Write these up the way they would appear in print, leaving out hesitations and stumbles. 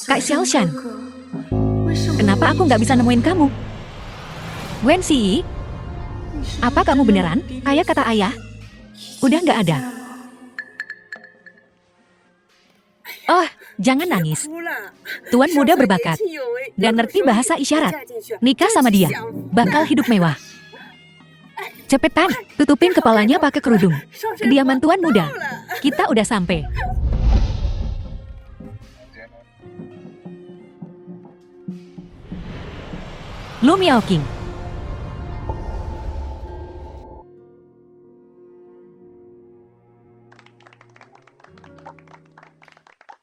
Kak Xiaoshan, kenapa aku nggak bisa nemuin kamu? Wen Xi, apa kamu beneran? Kayak kata ayah, udah nggak ada. Oh, jangan nangis. Tuan muda berbakat dan ngerti bahasa isyarat. Nikah sama dia, bakal hidup mewah. Cepetan, tutupin kepalanya pakai kerudung. Kediaman tuan muda. Kita udah sampai. Lu Miaoqing.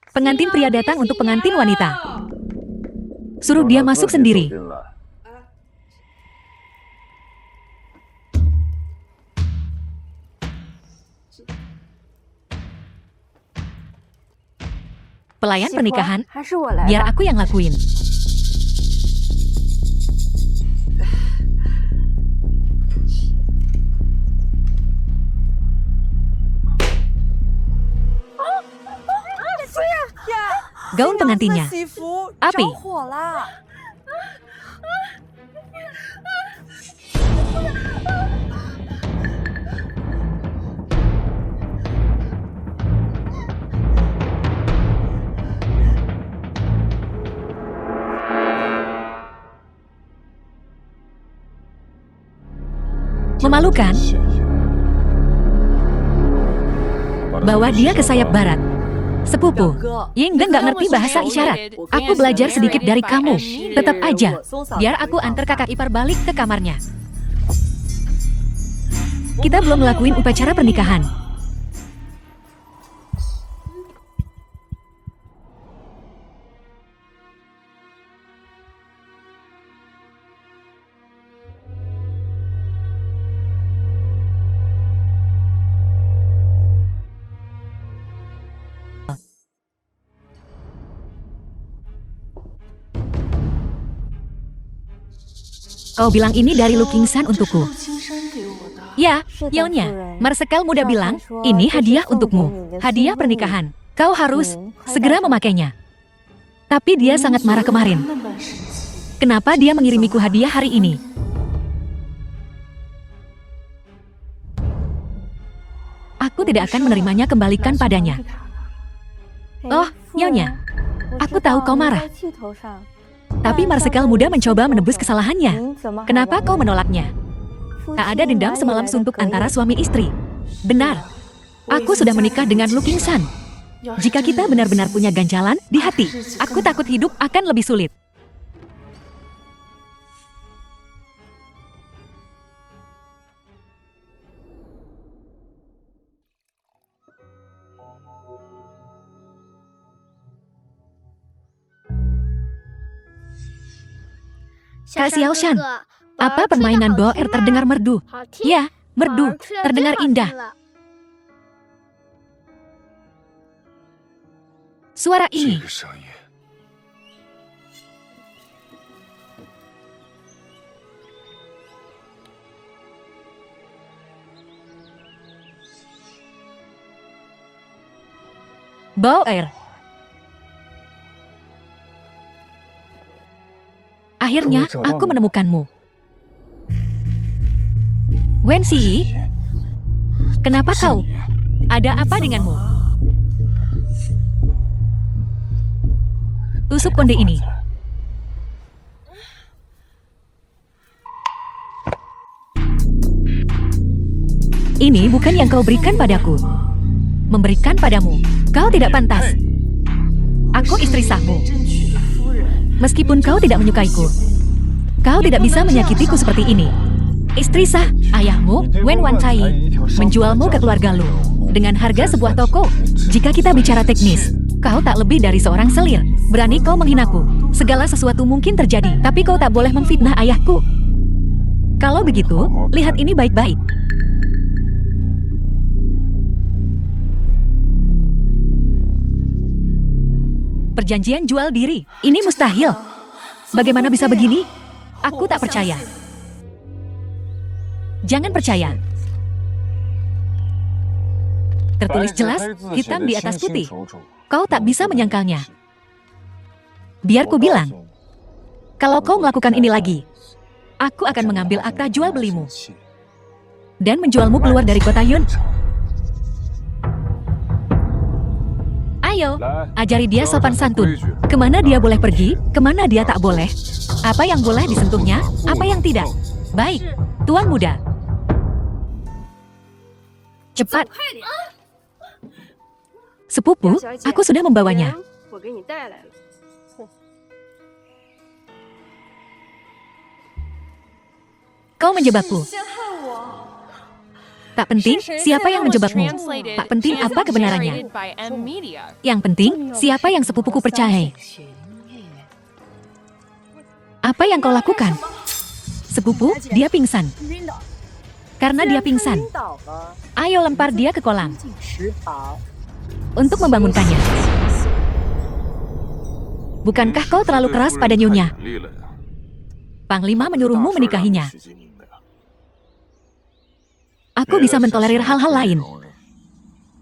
Pengantin pria datang untuk pengantin wanita. Suruh dia masuk sendiri. Pelayan pernikahan, biar aku yang lakuin. Gaun pengantinnya. Api. Memalukan. Bawa dia ke sayap barat. Sepupu, Yingde nggak ngerti bahasa isyarat. Aku belajar sedikit dari kamu. Tetap aja, biar aku antar kakak ipar balik ke kamarnya. Kita belum ngelakuin upacara pernikahan. Kau bilang ini dari Lu Qingsan untukku. Ya, Nyonya. Marsekal muda bilang, ini hadiah untukmu. Hadiah pernikahan. Kau harus segera memakainya. Tapi dia sangat marah kemarin. Kenapa dia mengirimiku hadiah hari ini? Aku tidak akan menerimanya, kembalikan padanya. Oh, Nyonya. Aku tahu kau marah. Tapi Marsekal muda mencoba menebus kesalahannya. Kenapa kau menolaknya? Tak ada dendam semalam suntuk antara suami istri. Benar. Aku sudah menikah dengan Lu Qingsan. Jika kita benar-benar punya ganjalan di hati, aku takut hidup akan lebih sulit. Kak Xiaoshan, apa permainan boer terdengar merdu? Ya, merdu, terdengar indah. Suara ini. Boer. Akhirnya, aku menemukanmu. Wen Xi, kenapa kau? Ada apa denganmu? Tusuk konde ini. Ini bukan yang kau berikan padaku. Memberikan padamu. Kau tidak pantas. Aku istri sahmu. Meskipun kau tidak menyukaiku, kau tidak bisa menyakitiku seperti ini. Istri sah, ayahmu, Wen Wancai, menjualmu ke keluarga Lu dengan harga sebuah toko. Jika kita bicara teknis, kau tak lebih dari seorang selir. Berani kau menghinaku. Segala sesuatu mungkin terjadi, tapi kau tak boleh memfitnah ayahku. Kalau begitu, lihat ini baik-baik. Perjanjian jual diri. Ini mustahil. Bagaimana bisa begini? Aku tak percaya. Jangan percaya. Tertulis jelas, hitam di atas putih. Kau tak bisa menyangkalnya. Biar ku bilang, kalau kau melakukan ini lagi, aku akan mengambil akta jual belimu dan menjualmu keluar dari kota Yun. Ayo, ajari dia sopan santun. Kemana dia boleh pergi, kemana dia tak boleh. Apa yang boleh disentuhnya, apa yang tidak. Baik, tuan muda. Cepat. Sepupu, aku sudah membawanya. Kau menjebakku. Tak penting siapa yang menjebakmu. Tak penting apa kebenarannya. Yang penting siapa yang sepupuku percayai. Apa yang kau lakukan? Sepupu, dia pingsan. Karena dia pingsan, ayo lempar dia ke kolam untuk membangunkannya. Bukankah kau terlalu keras pada Nyonya? Panglima menyuruhmu menikahinya. Aku bisa mentolerir hal-hal lain.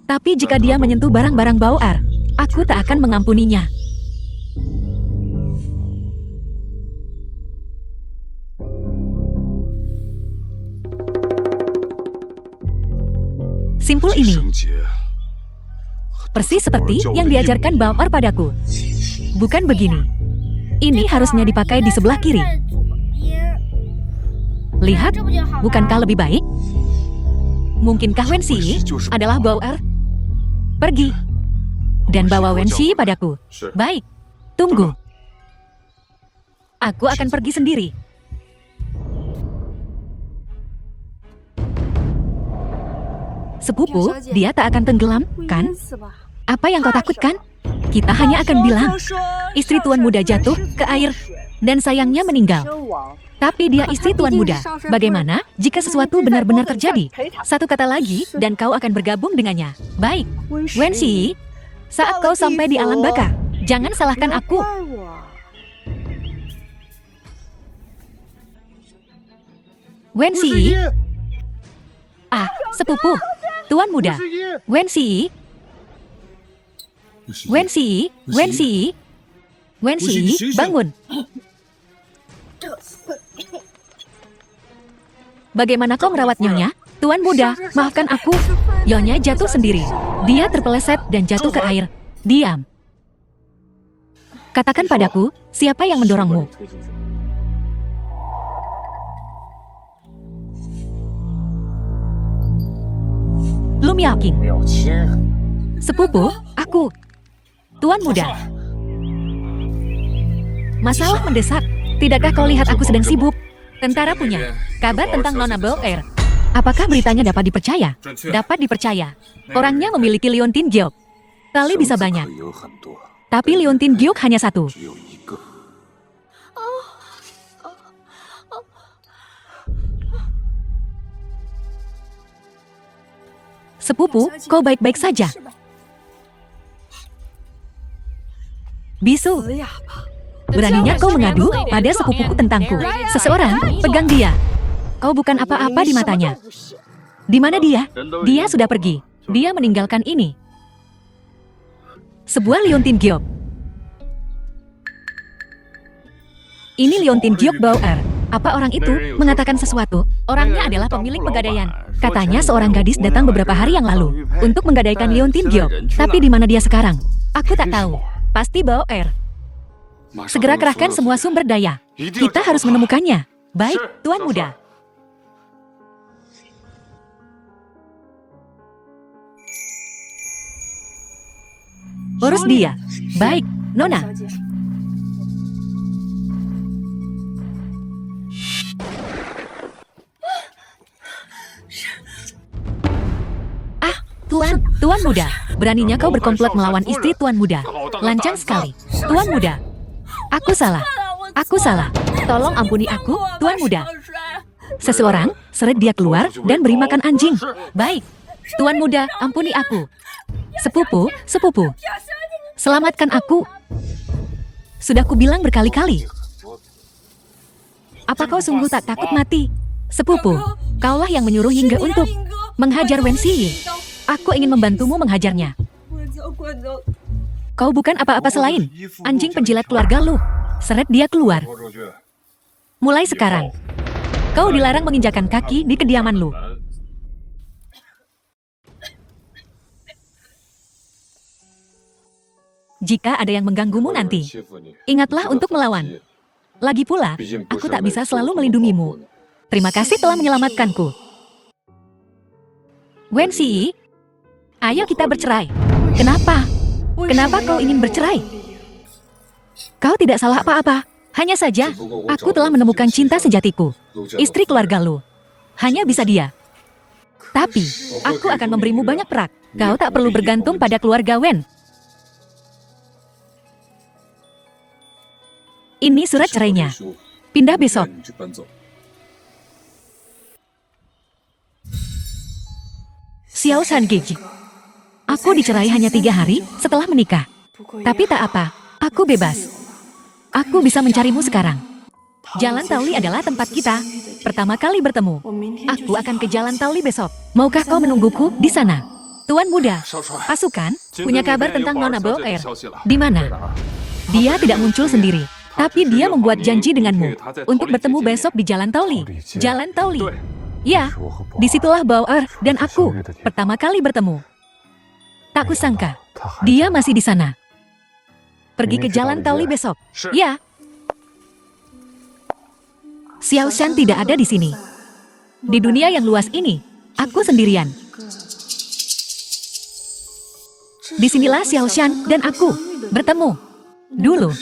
Tapi jika dia menyentuh barang-barang Bauer, aku tak akan mengampuninya. Simpul ini. Persis seperti yang diajarkan Bauer padaku. Bukan begini. Ini harusnya dipakai di sebelah kiri. Lihat, bukankah lebih baik? Mungkinkah Wenxi adalah Bauer? Pergi. Dan bawa Wenxi padaku. Baik, tunggu. Aku akan pergi sendiri. Sepupu, dia tak akan tenggelam, kan? Apa yang kau takutkan? Kita hanya akan bilang, istri tuan muda jatuh ke air, dan sayangnya meninggal. Tapi dia istri tuan muda. Bagaimana jika sesuatu benar-benar terjadi? Satu kata lagi, dan kau akan bergabung dengannya. Baik, Wenxi, saat kau sampai di alam baka, jangan salahkan aku. Wenxi. Ah, sepupu, tuan muda. Wenxi. Wenxi, Wenxi. Wenxi, bangun. Bagaimana kau merawat Nyonya? Tuan muda, maafkan aku. Nyonya jatuh sendiri. Dia terpeleset dan jatuh ke air. Diam. Katakan padaku, siapa yang mendorongmu? Lu Miaoqing. Sepupu, aku. Tuan muda. Masalah mendesak. Tidakkah kau lihat aku sedang sibuk? Tentara punya kabar tentang Nona Bauer. Apakah beritanya dapat dipercaya? Dapat dipercaya. Orangnya memiliki liontin giok. Tali bisa banyak. Tapi liontin giok hanya satu. Sepupu, kau baik-baik saja. Bisu. Beraninya kau mengadu pada sepupuku tentangku. Seseorang pegang dia. Kau bukan apa-apa di matanya. Di mana dia? Dia sudah pergi. Dia meninggalkan ini. Sebuah liontin giok. Ini liontin giok Bauer. Apa orang itu mengatakan sesuatu? Orangnya adalah pemilik pegadaian. Katanya seorang gadis datang beberapa hari yang lalu untuk menggadaikan liontin giok. Tapi di mana dia sekarang? Aku tak tahu. Pasti Bauer. Segera kerahkan semua sumber daya. Kita harus menemukannya. Baik, tuan muda. Urus dia. Baik, Nona. Ah, tuan muda. Beraninya kau berkomplot melawan istri tuan muda. Lancang sekali. Tuan muda. Aku salah. Aku salah. Tolong ampuni aku, tuan muda. Seseorang seret dia keluar dan beri makan anjing. Baik. Tuan muda, ampuni aku. Sepupu, sepupu. Selamatkan aku. Sudah kubilang berkali-kali. Apa kau sungguh tak takut mati? Sepupu, kaulah yang menyuruh hingga untuk menghajar Wenxi. Aku ingin membantumu menghajarnya. Kau bukan apa-apa selain anjing penjilat keluarga Lu. Seret dia keluar. Mulai sekarang, kau dilarang menginjakan kaki di kediaman Lu. Jika ada yang mengganggumu nanti, ingatlah untuk melawan. Lagi pula, aku tak bisa selalu melindungimu. Terima kasih telah menyelamatkanku. Wen Xi, ayo kita bercerai. Kenapa? Kenapa kau ingin bercerai? Kau tidak salah apa-apa. Hanya saja, aku telah menemukan cinta sejatiku. Istri keluarga Lu. Hanya bisa dia. Tapi, aku akan memberimu banyak perak. Kau tak perlu bergantung pada keluarga Wen. Ini surat cerainya. Pindah besok. Xiao Shan Geji. Aku dicerai hanya 3 hari setelah menikah. Tapi tak apa, aku bebas. Aku bisa mencarimu sekarang. Jalan Taoli adalah tempat kita pertama kali bertemu. Aku akan ke Jalan Taoli besok. Maukah kau menungguku di sana? Tuan muda, pasukan punya kabar tentang Nona Boer. Di mana? Dia tidak muncul sendiri, tapi dia membuat janji denganmu untuk bertemu besok di Jalan Taoli. Jalan Taoli. Ya, disitulah Boer dan aku pertama kali bertemu. Tak kusangka, dia masih di sana. Pergi ke Jalan Taoli besok. Ya. Xiao Shan tidak ada di sini. Di dunia yang luas ini, aku sendirian. Disinilah Xiao Shan dan aku bertemu. Dulu,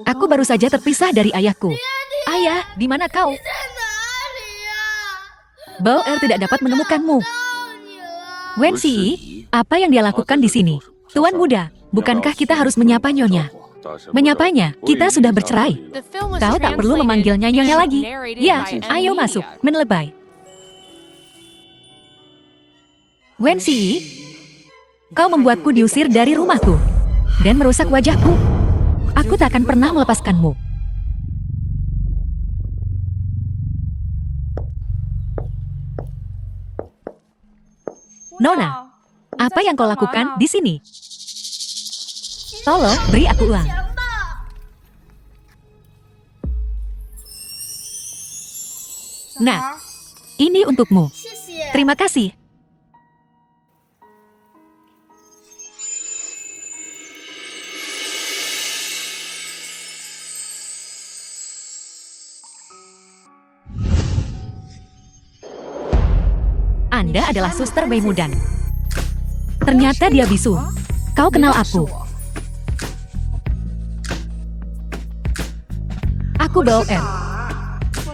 aku baru saja terpisah dari ayahku. Ayah, di mana kau? Boer tidak dapat menemukanmu. Wen Xi, apa yang dia lakukan di sini? Tuan muda, bukankah kita harus menyapa Nyonya? Menyapanya, kita sudah bercerai. Kau tak perlu memanggilnya Nyonya lagi. Ya, ayo masuk, menelebay. Wen Xi, kau membuatku diusir dari rumahku dan merusak wajahku. Aku tak akan pernah melepaskanmu. Nona, apa yang kau lakukan di sini? Tolong beri aku uang. Nah, ini untukmu. Terima kasih. Anda adalah suster Wei Mudan. Ternyata dia bisu. Kau kenal aku. Aku Boer.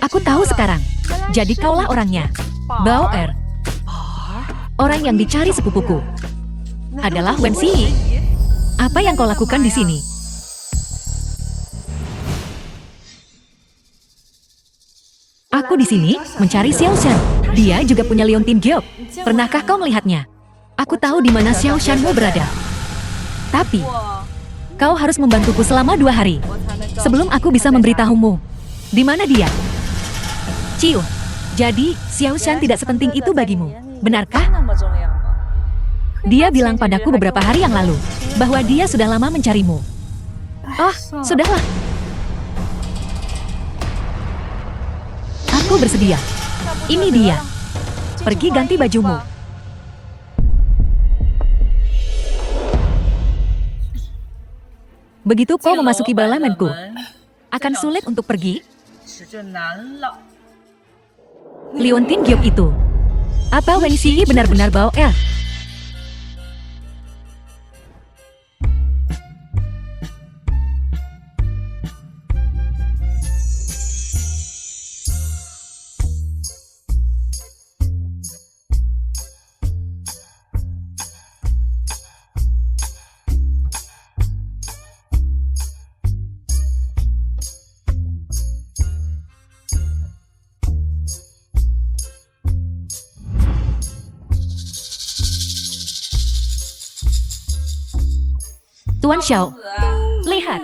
Aku tahu sekarang. Jadi kaulah orangnya. Boer. Orang yang dicari sepupuku adalah Wen Xi. Apa yang kau lakukan di sini? Aku di sini mencari Xiao Shan. Dia juga punya Leontin Giok. Pernahkah kau melihatnya? Aku tahu di mana Xiao Shanmu berada. Tapi, kau harus membantuku selama 2 hari. Sebelum aku bisa memberitahumu. Di mana dia? Ciu, jadi Xiao Shan tidak sepenting itu bagimu. Benarkah? Dia bilang padaku beberapa hari yang lalu bahwa dia sudah lama mencarimu. Oh, sudahlah. Aku bersedia. Ini dia. Pergi ganti bajumu. Begitu kau memasuki parlemenku, akan sulit untuk pergi. Leontin Giok itu. Apa Wen Xi benar-benar Boer? Tuan Xiao, lihat.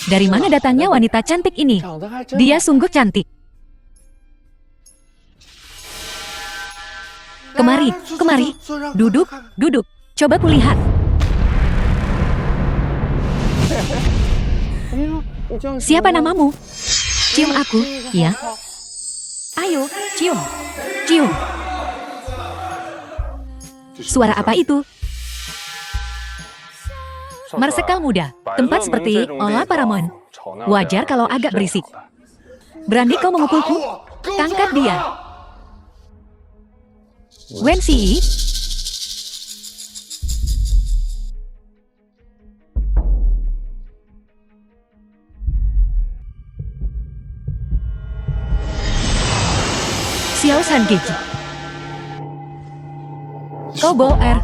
Dari mana datangnya wanita cantik ini? Dia sungguh cantik. Kemari, kemari. Duduk, duduk. Coba kulihat. Siapa namamu? Cium aku, ya? Ayo, cium. Cium. Suara apa itu? Marsekal muda, tempat seperti Ola Paramount. Wajar kalau agak berisik. Berani kau memukulku? Tangkap dia. Wen Xi. Xiao San Geji. Kau bawa air.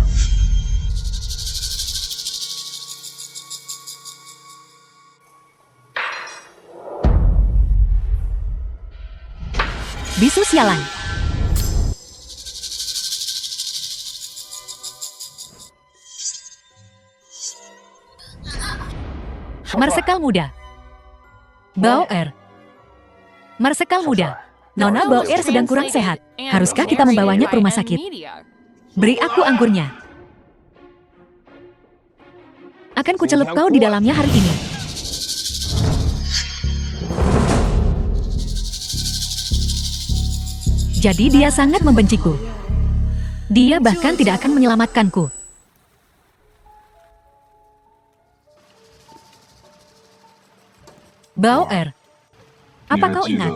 Bisu sialan. Marsekal muda. Bauer. Marsekal muda. Nona Bauer sedang kurang sehat. Haruskah kita membawanya ke rumah sakit? Beri aku anggurnya. Akan kucelup kau di dalamnya hari ini. Jadi dia sangat membenciku. Dia bahkan tidak akan menyelamatkanku. Bauer, apa kau ingat?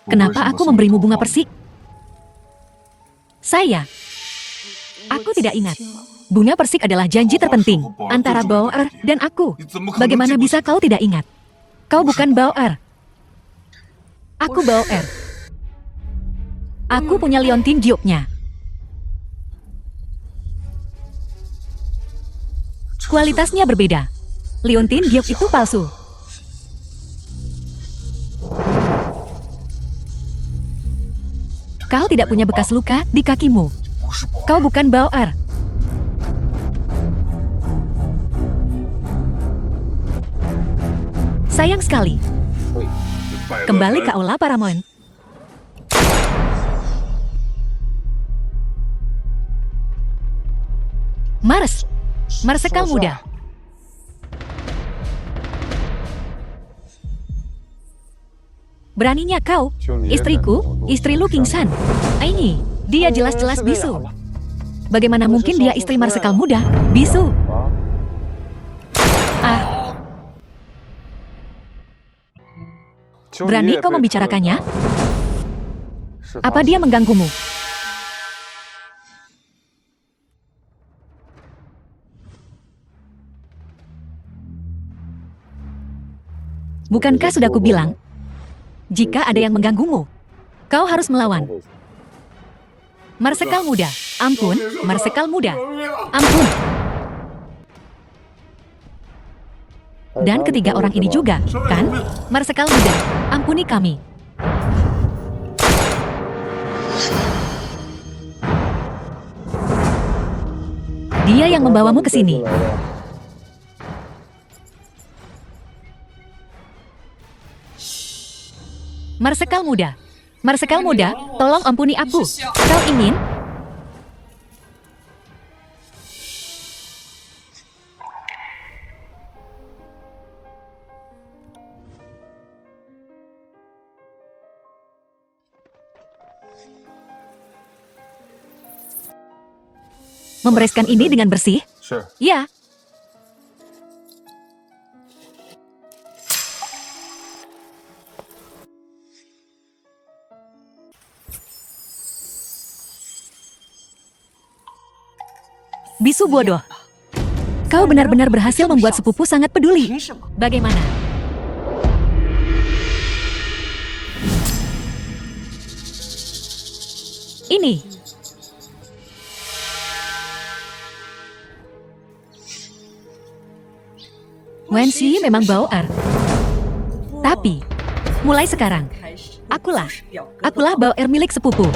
Kenapa aku memberimu bunga persik? Aku tidak ingat. Bunga persik adalah janji terpenting antara Bauer dan aku. Bagaimana bisa kau tidak ingat? Kau bukan Bauer. Aku Bauer. Aku punya liontin gioknya. Kualitasnya berbeda. Liontin giok itu palsu. Kau tidak punya bekas luka di kakimu. Kau bukan Bauer. Sayang sekali. Kembali ke Aula Paramount. Marsekal muda. Beraninya kau, istriku, istri Lu Kingsan. Ini, dia jelas-jelas bisu. Bagaimana mungkin dia istri Marsekal muda? Bisu. Berani kau membicarakannya? Apa dia mengganggumu? Bukankah sudah kubilang? Jika ada yang mengganggumu, kau harus melawan. Marsekal muda, ampun, Marsekal muda, ampun. Dan ketiga orang ini juga, kan? Marsekal muda, ampuni kami. Dia yang membawamu ke sini. Marsekal muda, tolong ampuni aku. Kau ingin? Membereskan ini dengan bersih? Ya. Bisu bodoh. Kau benar-benar berhasil membuat sepupu sangat peduli. Bagaimana? Ini. Wen Xi memang Bauer. Tapi, mulai sekarang, akulah Bauer milik sepupu.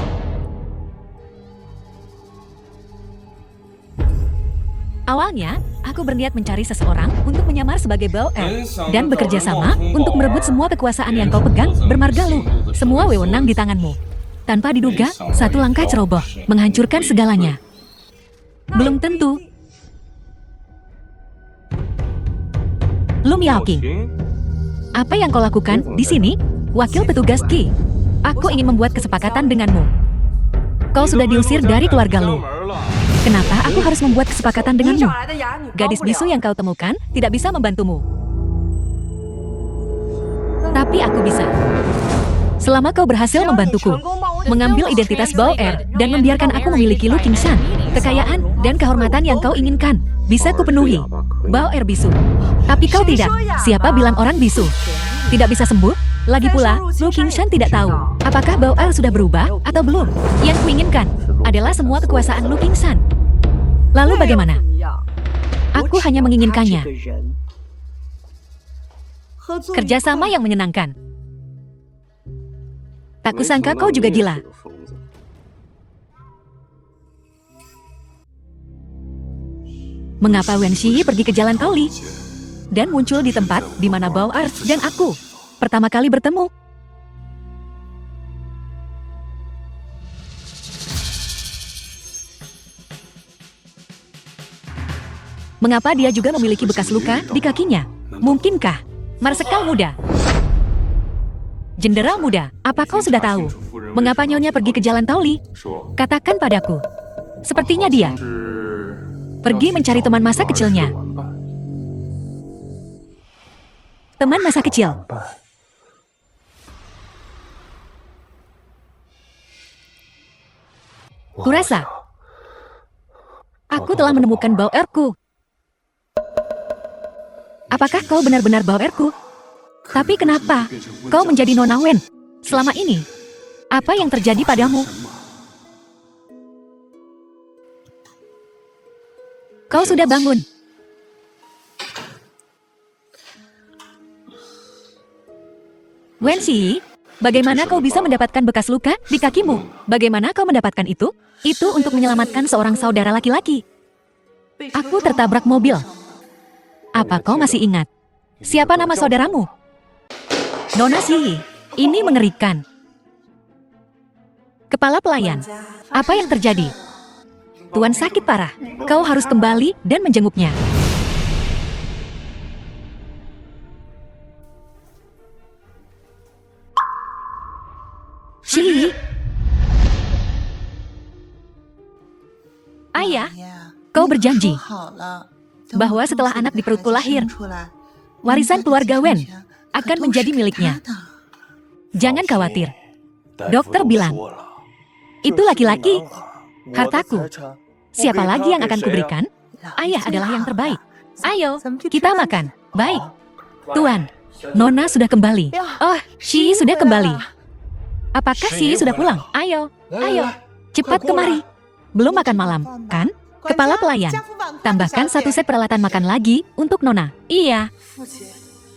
Awalnya, aku berniat mencari seseorang untuk menyamar sebagai Bauer dan bekerja sama untuk merebut semua kekuasaan yang kau pegang bermarga Lu. Semua wewenang di tanganmu. Tanpa diduga, satu langkah ceroboh, menghancurkan segalanya. Belum tentu. Lu Miaoking, apa yang kau lakukan di sini? Wakil petugas Qi. Aku ingin membuat kesepakatan denganmu. Kau sudah diusir dari keluarga lu. Kenapa aku harus membuat kesepakatan denganmu? Gadis bisu yang kau temukan tidak bisa membantumu. Tapi aku bisa. Selama kau berhasil membantuku, mengambil identitas Bao Er dan membiarkan aku memiliki Lu Qingshan, kekayaan dan kehormatan yang kau inginkan, bisa kupenuhi. Bao Er bisu. Tapi kau tidak. Siapa bilang orang bisu tidak bisa sembuh? Lagi pula, Lu Qingshan tidak tahu apakah Bao Er sudah berubah atau belum. Yang kuinginkan adalah semua kekuasaan Lu Qingshan. Lalu bagaimana? Aku hanya menginginkannya. Kerjasama yang menyenangkan. Tak kusangka kau juga gila. Mengapa Wen Shi pergi ke Jalan Taoli dan muncul di tempat di mana Bao Er dan aku pertama kali bertemu? Mengapa dia juga memiliki bekas luka di kakinya? Mungkinkah Marsekal muda? Jenderal muda, apa kau sudah tahu mengapa Nyonya pergi ke Jalan Taoli? Katakan padaku. Sepertinya dia pergi mencari teman masa kecilnya. Teman masa kecil. Kurasa aku telah menemukan Bao Er-ku. Apakah kau benar-benar Bao Er-ku? Tapi kenapa kau menjadi Nona Wen selama ini? Apa yang terjadi padamu? Kau sudah bangun. Wen Shi, bagaimana kau bisa mendapatkan bekas luka di kakimu? Bagaimana kau mendapatkan itu? Itu untuk menyelamatkan seorang saudara laki-laki. Aku tertabrak mobil. Apa kau masih ingat? Siapa nama saudaramu? Nona Shi, ini mengerikan. Kepala pelayan, apa yang terjadi? Tuan sakit parah. Kau harus kembali dan menjenguknya. Shi, ayah, kau berjanji bahwa setelah anak di perutku lahir, warisan keluarga Wen akan menjadi miliknya. Jangan khawatir. Dokter bilang, itu laki-laki, hartaku. Siapa lagi yang akan kuberikan? Ayah adalah yang terbaik. Ayo, kita makan. Baik. Tuan, Nona sudah kembali. Oh, Shi sudah kembali. Apakah Shi sudah pulang? Ayo, ayo, cepat kemari. Belum makan malam, kan? Kepala pelayan, tambahkan 1 set peralatan makan lagi untuk Nona. Iya.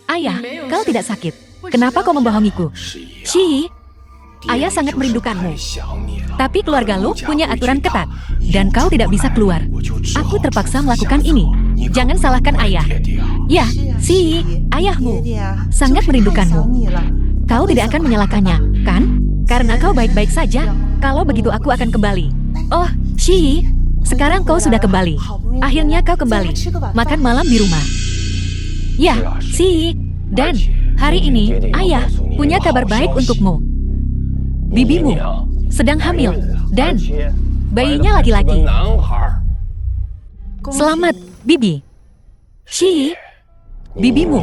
Ayah, kau tidak sakit. Kenapa kau membohongiku? Shi, ayah sangat merindukanmu. Tapi keluarga lu punya aturan ketat, dan kau tidak bisa keluar. Aku terpaksa melakukan ini. Jangan salahkan ayah. Ya, Shi, ayahmu sangat merindukanmu. Kau tidak akan menyalahkannya, kan? Karena kau baik-baik saja. Kalau begitu aku akan kembali. Oh, Shi, sekarang kau sudah kembali. Akhirnya kau kembali. Makan malam di rumah. Ya, Shi. Dan hari ini, ayah punya kabar baik untukmu. Bibimu sedang hamil dan bayinya laki-laki. Selamat, Bibi. Shi, bibimu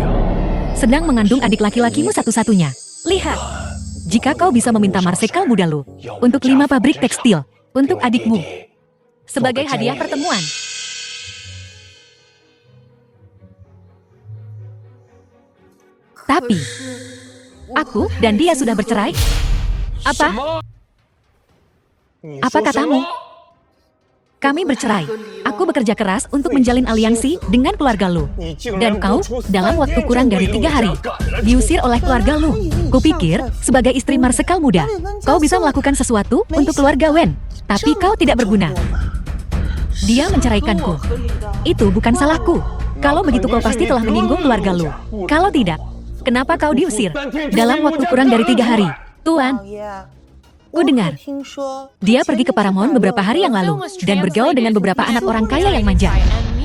sedang mengandung adik laki-lakimu satu-satunya. Lihat, jika kau bisa meminta Marsekal muda lu untuk 5 pabrik tekstil untuk adikmu sebagai hadiah pertemuan. Tapi, aku dan dia sudah bercerai. Apa? Apa katamu? Kami bercerai. Aku bekerja keras untuk menjalin aliansi dengan keluarga lu. Dan kau, dalam waktu kurang dari 3 hari, diusir oleh keluarga lu. Kupikir, sebagai istri Marsekal muda, kau bisa melakukan sesuatu untuk keluarga Wen. Tapi kau tidak berguna. Dia menceraikanku. Itu bukan salahku. Kalau begitu kau pasti telah menyinggung keluarga lu. Kalau tidak, kenapa kau diusir dalam waktu kurang dari 3 hari? Tuan, Kudengar, dia pergi ke Paramount beberapa hari yang lalu dan bergaul dengan beberapa anak orang kaya yang manja.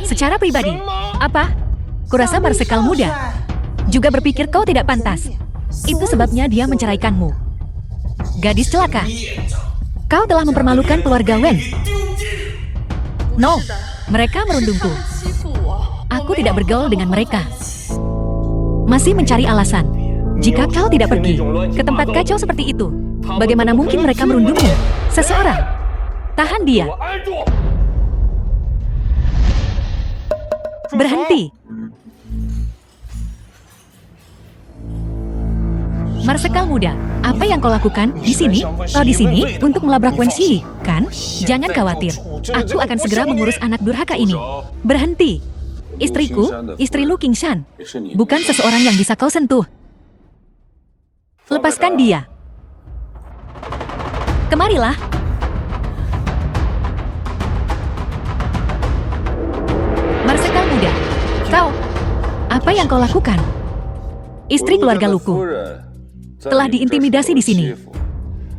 Secara pribadi, apa? Kurasa Marsekal muda juga berpikir kau tidak pantas. Itu sebabnya dia menceraikanmu. Gadis celaka. Kau telah mempermalukan keluarga Wen. No, mereka merundungku. Aku tidak bergaul dengan mereka. Masih mencari alasan. Jika kau tidak pergi ke tempat kacau seperti itu, bagaimana mungkin mereka merundungmu? Seseorang. Tahan dia. Berhenti. Marsekal muda, apa yang kau lakukan di sini? Kau di sini untuk melabrak Wen Xi, kan? Jangan khawatir. Aku akan segera mengurus anak durhaka ini. Berhenti. Istriku, istri Lu Qingshan. Bukan seseorang yang bisa kau sentuh. Lepaskan dia. Kemarilah. Marsekal muda, kau, apa yang kau lakukan? Istri keluarga Luku telah diintimidasi di sini.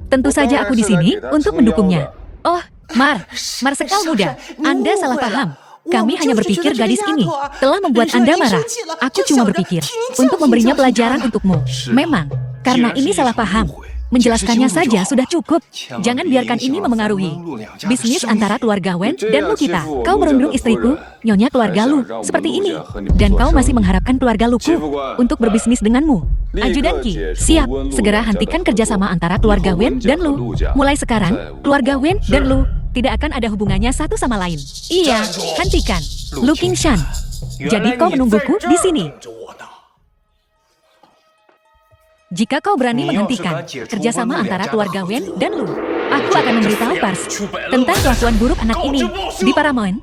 Tentu saja aku di sini untuk mendukungnya. Oh, Marsekal muda, Anda salah paham. Kami hanya berpikir gadis ini telah membuat Anda marah. Aku cuma berpikir untuk memberinya pelajaran untukmu. Memang, karena ini salah paham. Menjelaskannya saja sudah cukup. Jangan biarkan ini memengaruhi bisnis antara keluarga Wen dan Lu kita. Kau merundung istriku, nyonya keluarga Lu, seperti ini. Dan kau masih mengharapkan keluarga Luku untuk berbisnis denganmu. Ajudan Qi, siap. Segera hentikan kerjasama antara keluarga Wen dan Lu. Mulai sekarang, keluarga Wen dan Lu tidak akan ada hubungannya satu sama lain. Iya, hentikan. Lu Qingshan. Jadi kau menungguku di sini. Jika kau berani menghentikan kerjasama antara keluarga Wen dan Lu, aku akan memberitahu Pars tentang kelakuan buruk anak ini di Paramount.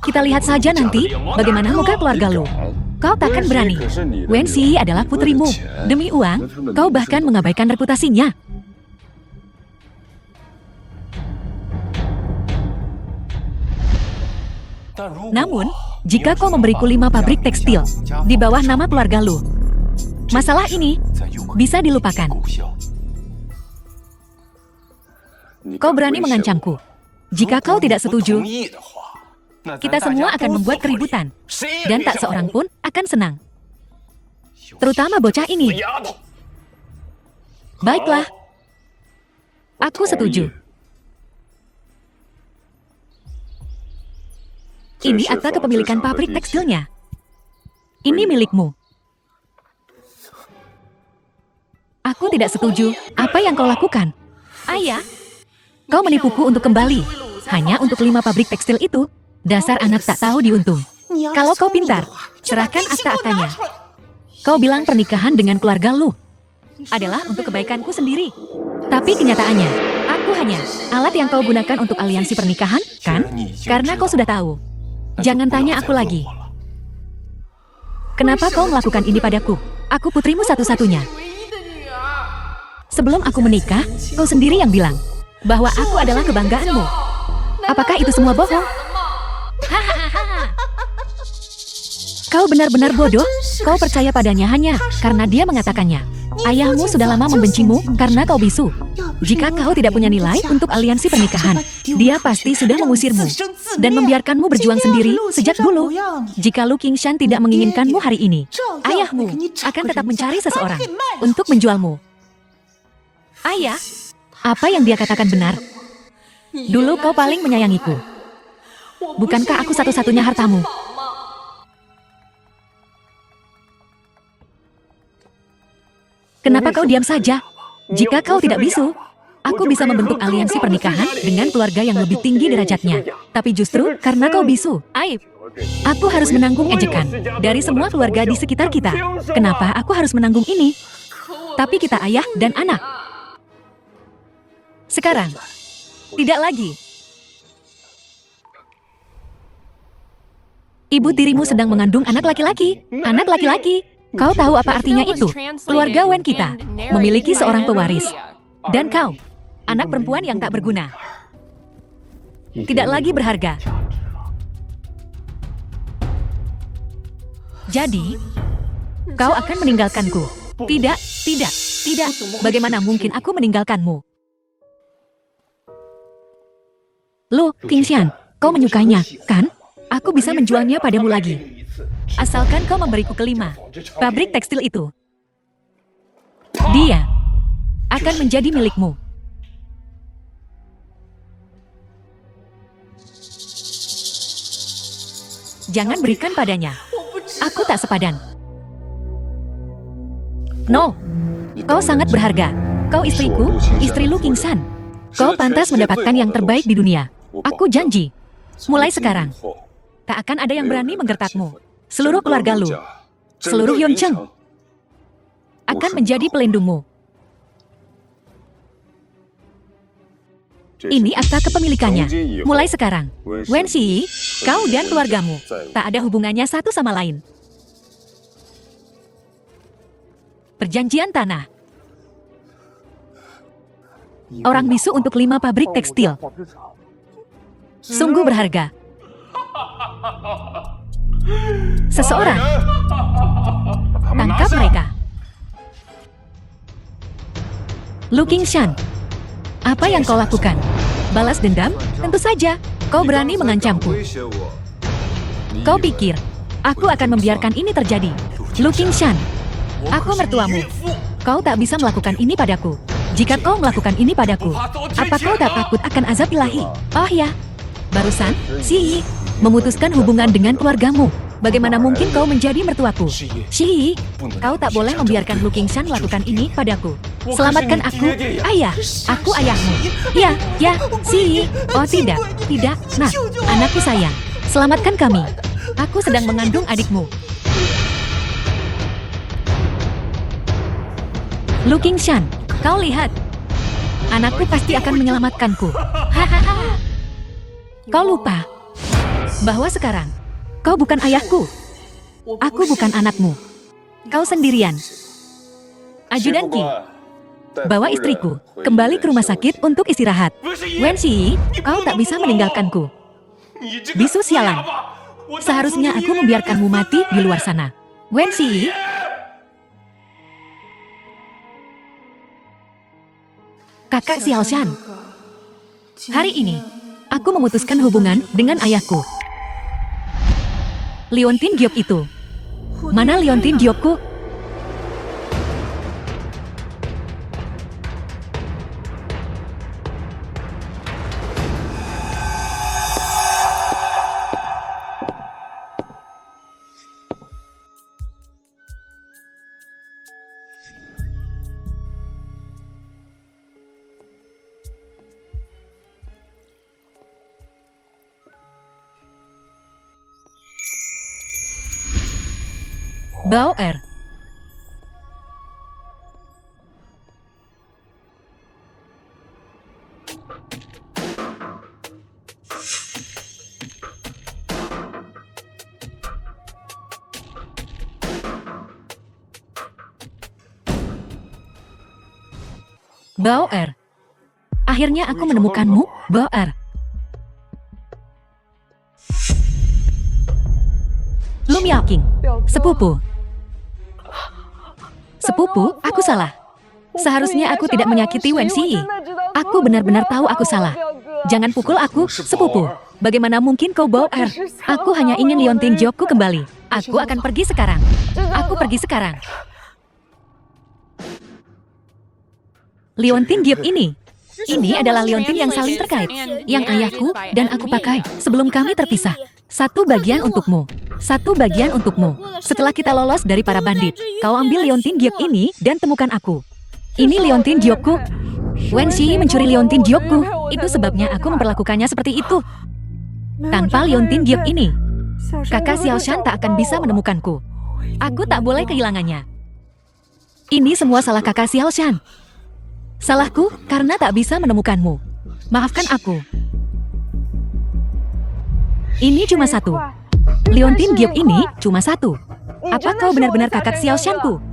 Kita lihat saja nanti bagaimana muka keluarga Lu. Kau takkan berani. Wen Xi adalah putrimu. Demi uang, kau bahkan mengabaikan reputasinya. Namun, jika kau memberiku 5 pabrik tekstil di bawah nama keluarga Lu, masalah ini bisa dilupakan. Kau berani mengancamku. Jika kau tidak setuju, kita semua akan membuat keributan. Dan tak seorang pun akan senang. Terutama bocah ini. Baiklah. Aku setuju. Ini akta kepemilikan pabrik tekstilnya. Ini milikmu. Aku tidak setuju. Apa yang kau lakukan? Ayah, kau menipuku untuk kembali. Hanya untuk 5 pabrik tekstil itu. Dasar anak tak tahu diuntung. Kalau kau pintar, serahkan akta-aktanya. Kau bilang pernikahan dengan keluarga Lu adalah untuk kebaikanku sendiri. Tapi kenyataannya, aku hanya alat yang kau gunakan untuk aliansi pernikahan, kan? Karena kau sudah tahu. Jangan tanya aku lagi. Kenapa kau melakukan ini padaku? Aku putrimu satu-satunya. Sebelum aku menikah, kau sendiri yang bilang bahwa aku adalah kebanggaanmu. Apakah itu semua bohong? Hahaha. Kau benar-benar bodoh. Kau percaya padanya hanya karena dia mengatakannya. Ayahmu sudah lama membencimu karena kau bisu. Jika kau tidak punya nilai untuk aliansi pernikahan, dia pasti sudah mengusirmu dan membiarkanmu berjuang sendiri sejak dulu. Jika Lu Qingshan tidak menginginkanmu hari ini, ayahmu akan tetap mencari seseorang untuk menjualmu. Ayah, apa yang dia katakan benar? Dulu kau paling menyayangiku. Bukankah aku satu-satunya hartamu? Kenapa kau diam saja? Jika kau tidak bisu, aku bisa membentuk aliansi pernikahan dengan keluarga yang lebih tinggi derajatnya. Tapi justru karena kau bisu, aib. Aku harus menanggung ejekan dari semua keluarga di sekitar kita. Kenapa aku harus menanggung ini? Tapi kita ayah dan anak. Sekarang, tidak lagi. Ibu tirimu sedang mengandung anak laki-laki. Anak laki-laki. Kau tahu apa artinya itu? Keluarga Wen kita memiliki seorang pewaris. Dan kau, anak perempuan yang tak berguna. Tidak lagi berharga. Jadi, kau akan meninggalkanku. Tidak, tidak, tidak. Bagaimana mungkin aku meninggalkanmu? Lu, Qingshan, kau menyukainya, kan? Aku bisa menjualnya padamu lagi. Asalkan kau memberiku kelima pabrik tekstil itu. Dia akan menjadi milikmu. Jangan berikan padanya. Aku tak sepadan. No, kau sangat berharga. Kau istriku, istri Lu Qingshan. Kau pantas mendapatkan yang terbaik di dunia. Aku janji, mulai sekarang, tak akan ada yang berani menggertakmu. Seluruh keluarga Lu, seluruh Yoncheng, akan menjadi pelindungmu. Ini akta kepemilikannya. Mulai sekarang, Wen Xi, kau dan keluargamu tak ada hubungannya satu sama lain. Perjanjian tanah. Orang bisu untuk 5 pabrik tekstil. Sungguh berharga. Seseorang, tangkap mereka. Lu Qingshan, apa yang kau lakukan? Balas dendam? Tentu saja. Kau berani mengancamku. Kau pikir aku akan membiarkan ini terjadi? Lu Qingshan, aku mertuamu. Kau tak bisa melakukan ini padaku. Jika kau melakukan ini padaku, apa kau tak takut akan azab ilahi? Oh ya, barusan, Xi Yi memutuskan hubungan dengan keluargamu. Bagaimana mungkin kau menjadi mertuaku? Xi Yi, kau tak boleh membiarkan Lu Qingshan melakukan ini padaku. Selamatkan aku, ayah. Aku ayahmu. Ya, ya, Xi Yi. Oh tidak, tidak, nak, anakku sayang. Selamatkan kami. Aku sedang mengandung adikmu. Lu Qingshan, kau lihat. Anakku pasti akan menyelamatkanku. Hahaha. Kau lupa bahwa sekarang kau bukan ayahku. Aku bukan anakmu. Kau sendirian. Ajudan Qi, bawa istriku kembali ke rumah sakit untuk istirahat. Wen Xi, kau tak bisa meninggalkanku. Bisu sialan. Seharusnya aku membiarkanmu mati di luar sana. Wen Xi. Kakak Xiaoshan, hari ini aku memutuskan hubungan dengan ayahku. Liontin Giok itu. Mana Liontin Giokku? Bao Er. Bao Er. Akhirnya aku menemukanmu, Bao Er. Lu Miaoqing, sepupu. Sepupu, aku salah. Seharusnya aku tidak menyakiti Wen Xi. Aku benar-benar tahu aku salah. Jangan pukul aku, sepupu. Bagaimana mungkin kau Bao Er? Aku hanya ingin Liontin Giokku kembali. Aku akan pergi sekarang. Aku pergi sekarang. Liontin Giok ini adalah liontin yang saling terkait. Yang ayahku dan aku pakai sebelum kami terpisah. Satu bagian untukmu. Satu bagian untukmu. Setelah kita lolos dari para bandit, kau ambil Liontin Giok ini dan temukan aku. Ini Liontin Giokku. Wen Xi mencuri Liontin Giokku. Itu sebabnya aku memperlakukannya seperti itu. Tanpa Liontin Giok ini, kakak Xiaoshan tak akan bisa menemukanku. Aku tak boleh kehilangannya. Ini semua salah kakak Xiaoshan. Salahku karena tak bisa menemukanmu. Maafkan aku. Ini cuma satu. Liontin Giok ini cuma satu. Apa kau benar-benar kakak Xiaoshanku?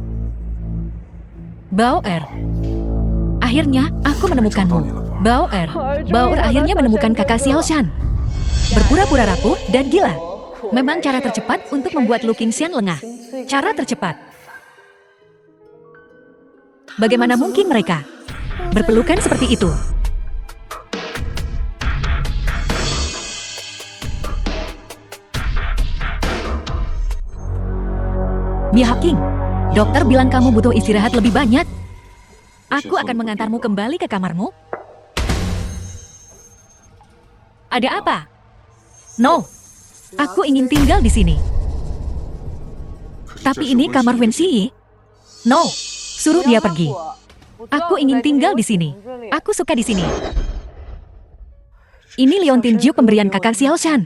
Bao Er. Akhirnya aku menemukanmu. Bao Er. Bao Er akhirnya menemukan kakak Xiaoshan. Berpura-pura rapuh dan gila. Memang cara tercepat untuk membuat Lu Qingshan lengah. Cara tercepat. Bagaimana mungkin mereka berpelukan seperti itu? Mia King, dokter bilang kamu butuh istirahat lebih banyak. Aku akan mengantarmu kembali ke kamarmu. Ada apa? No, aku ingin tinggal di sini. Tapi ini kamar Wen Xi. No, suruh dia pergi. Aku ingin tinggal di sini. Aku suka di sini. Ini Leontin Jiu pemberian kakak Xiao Shan.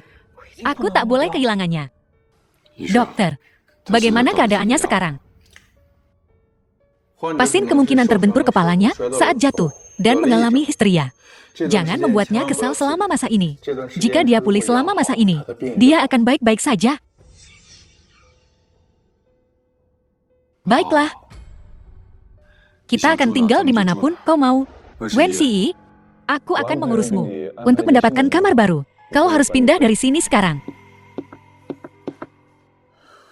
Aku tak boleh kehilangannya. Dokter, bagaimana keadaannya sekarang? Pasien kemungkinan terbentur kepalanya saat jatuh dan mengalami histeria. Jangan membuatnya kesal selama masa ini. Jika dia pulih selama masa ini, dia akan baik-baik saja. Baiklah. Kita akan tinggal dimanapun kau mau. Wen Xi, aku akan mengurusmu untuk mendapatkan kamar baru. Kau harus pindah dari sini sekarang.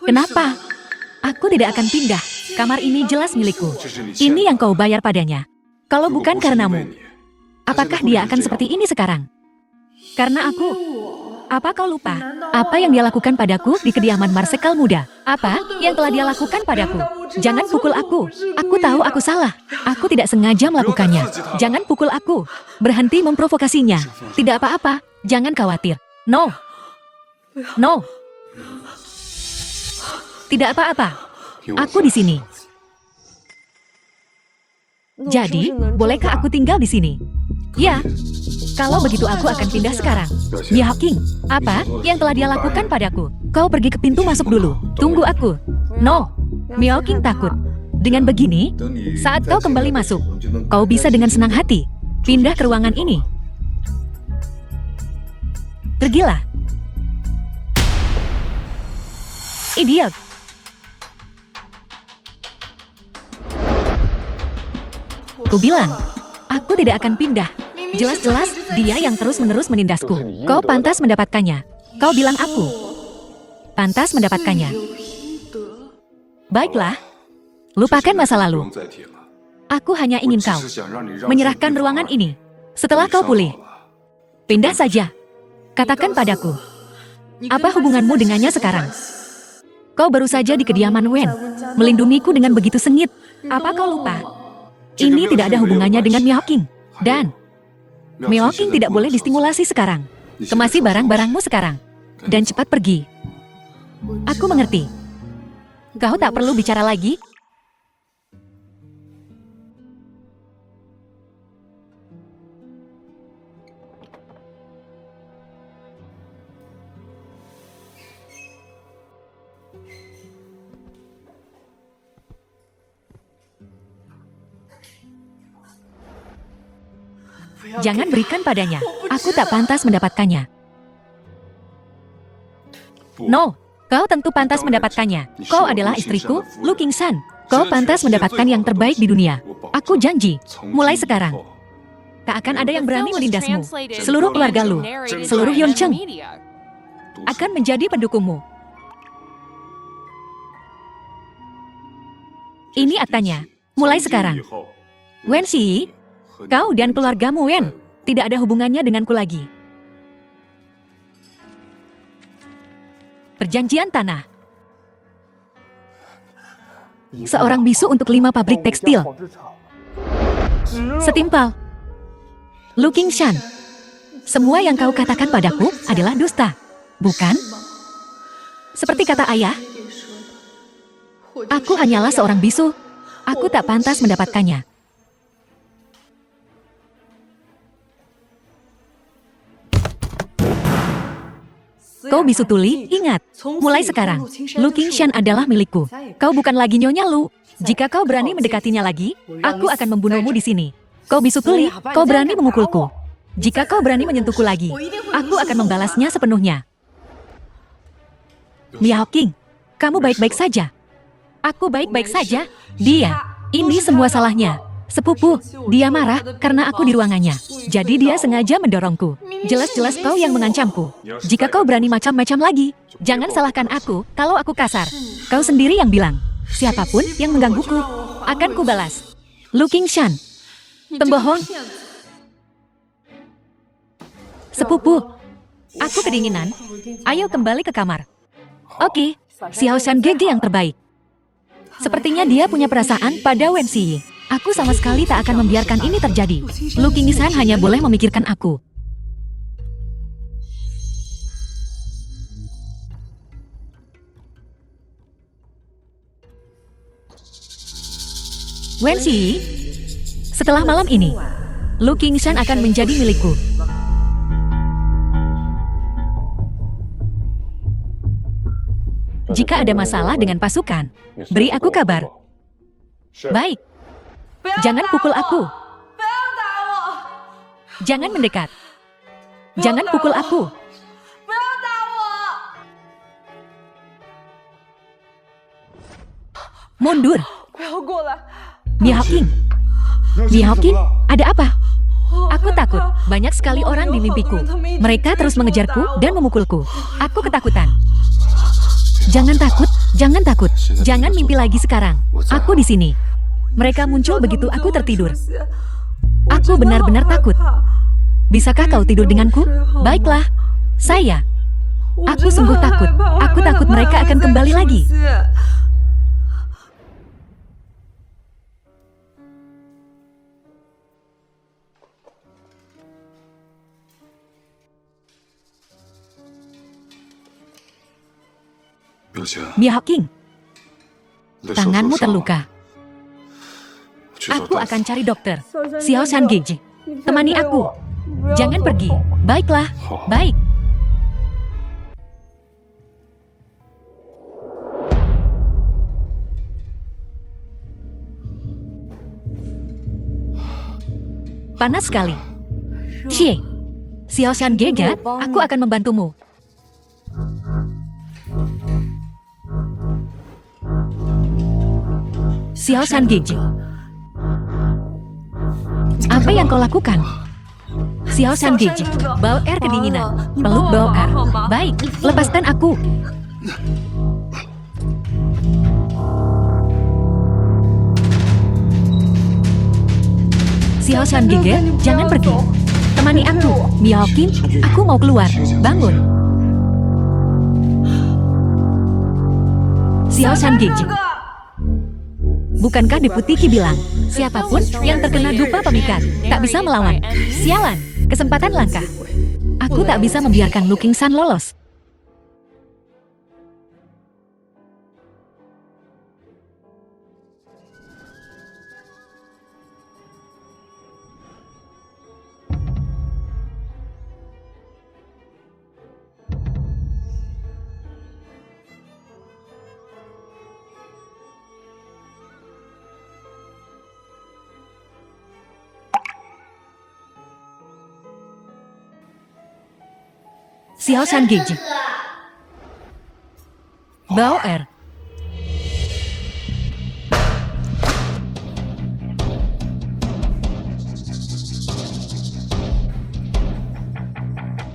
Kenapa? Aku tidak akan pindah. Kamar ini jelas milikku. Ini yang kau bayar padanya. Kalau bukan karenamu, apakah dia akan seperti ini sekarang? Karena aku. Apa kau lupa? Apa yang dia lakukan padaku di kediaman Marsekal muda? Apa yang telah dia lakukan padaku? Jangan pukul aku. Aku tahu aku salah. Aku tidak sengaja melakukannya. Jangan pukul aku. Berhenti memprovokasinya. Tidak apa-apa. Jangan khawatir. No. No. Tidak apa-apa. Aku di sini. Jadi, bolehkah aku tinggal di sini? Ya. Kalau begitu aku akan pindah sekarang. Mia King, apa yang telah dia lakukan padaku? Kau pergi ke pintu masuk dulu. Tunggu aku. No. Mia King takut. Dengan begini, saat kau kembali masuk, kau bisa dengan senang hati pindah ke ruangan ini. Pergilah. Idiot. Kubilang, aku tidak akan pindah. Jelas-jelas dia yang terus-menerus menindasku. Kau pantas mendapatkannya. Kau bilang aku pantas mendapatkannya. Baiklah, lupakan masa lalu. Aku hanya ingin kau menyerahkan ruangan ini. Setelah kau pulih, pindah saja. Katakan padaku, apa hubunganmu dengannya sekarang? Kau baru saja di kediaman Wen, melindungiku dengan begitu sengit. Apa kau lupa? Ini tidak ada hubungannya dengan Mia King. Dan Mia King tidak boleh distimulasi sekarang. Kemasi barang-barangmu sekarang. Dan cepat pergi. Aku mengerti. Kau tak perlu bicara lagi. Jangan berikan padanya. Aku tak pantas mendapatkannya. No, kau tentu pantas mendapatkannya. Kau adalah istriku, Lu Qingshan. Kau pantas mendapatkan yang terbaik di dunia. Aku janji, mulai sekarang, tak akan ada yang berani melindasmu. Seluruh keluarga Lu, seluruh Yongcheng, akan menjadi pendukungmu. Ini aktanya, mulai sekarang. Wen Xi, kau dan keluargamu Wen tidak ada hubungannya denganku lagi. Perjanjian tanah. Seorang bisu untuk 5 pabrik tekstil. Setimpal. Lu Qingshan, semua yang kau katakan padaku adalah dusta, bukan? Seperti kata ayah, aku hanyalah seorang bisu. Aku tak pantas mendapatkannya. Kau bisu tuli, ingat, mulai sekarang, Lu Qingshan adalah milikku. Kau bukan lagi Nyonya Lu. Jika kau berani mendekatinya lagi, aku akan membunuhmu di sini. Kau bisu tuli, kau berani memukulku. Jika kau berani menyentuhku lagi, aku akan membalasnya sepenuhnya. Mia King, kamu baik-baik saja. Aku baik-baik saja. Dia, ini semua salahnya. Sepupu, dia marah karena aku di ruangannya. Jadi dia sengaja mendorongku. Jelas-jelas kau yang mengancamku. Jika kau berani macam-macam lagi, jangan salahkan aku kalau aku kasar. Kau sendiri yang bilang, siapapun yang menggangguku, akan kubalas. Lu Qingshan, pembohong. Sepupu, aku kedinginan. Ayo kembali ke kamar. Oke, Xiao Shan Gege yang terbaik. Sepertinya dia punya perasaan pada Wen Xi. Aku sama sekali tak akan membiarkan ini terjadi. Lu Qingshan hanya boleh memikirkan aku. Wen Xi, setelah malam ini, Lu Qingshan akan menjadi milikku. Jika ada masalah dengan pasukan, beri aku kabar. Baik. Jangan pukul aku. Jangan mendekat. Jangan pukul aku. Mundur. Miao Qing. Miao Qing, ada apa? Aku takut. Banyak sekali orang di mimpiku. Mereka terus mengejarku dan memukulku. Aku ketakutan. Jangan takut, jangan takut. Jangan mimpi lagi sekarang. Aku di sini. Mereka muncul begitu aku tertidur. Aku benar-benar takut. Bisakah kau tidur denganku? Baiklah. Saya. Aku sungguh takut. Aku takut mereka akan kembali lagi. Miao Qing, tanganmu terluka. Aku akan cari dokter. Xiao Shangeji, temani aku. Jangan pergi. Baiklah, baik. Panas sekali. Xie, Xiao Shangeji, aku akan membantumu. Xiao Shangeji, apa yang kau lakukan? Xiao Shangeji, bau air kedinginan. Peluk bau air. Baik, lepaskan aku. Xiao Shangeji, jangan pergi. Temani aku. Miao Qing, aku mau keluar. Bangun. Xiao Shangeji. Bukankah Deputi Qi bilang, siapapun yang terkena dupa pemikat, tak bisa melawan. Sialan, kesempatan langka. Aku tak bisa membiarkan Lu Qingshan lolos. Xiao Shangeji. Bau air.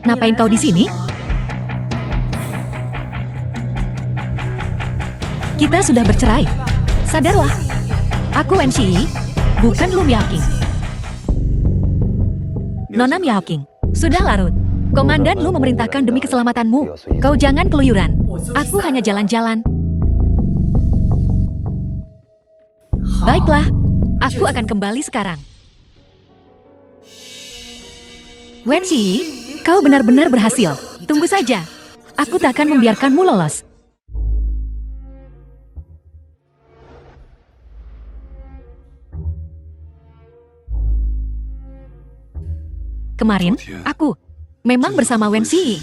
Ngapain kau di sini? Kita sudah bercerai. Sadarlah. Aku Wen Xi, bukan Lu Miao Qing. Nona Miao Qing, sudah larut. Komandan Lu memerintahkan demi keselamatanmu. Kau jangan keluyuran. Aku hanya jalan-jalan. Baiklah, aku akan kembali sekarang. Wen Xi, kau benar-benar berhasil. Tunggu saja. Aku tak akan membiarkanmu lolos. Kemarin, aku memang bersama Wen Xi.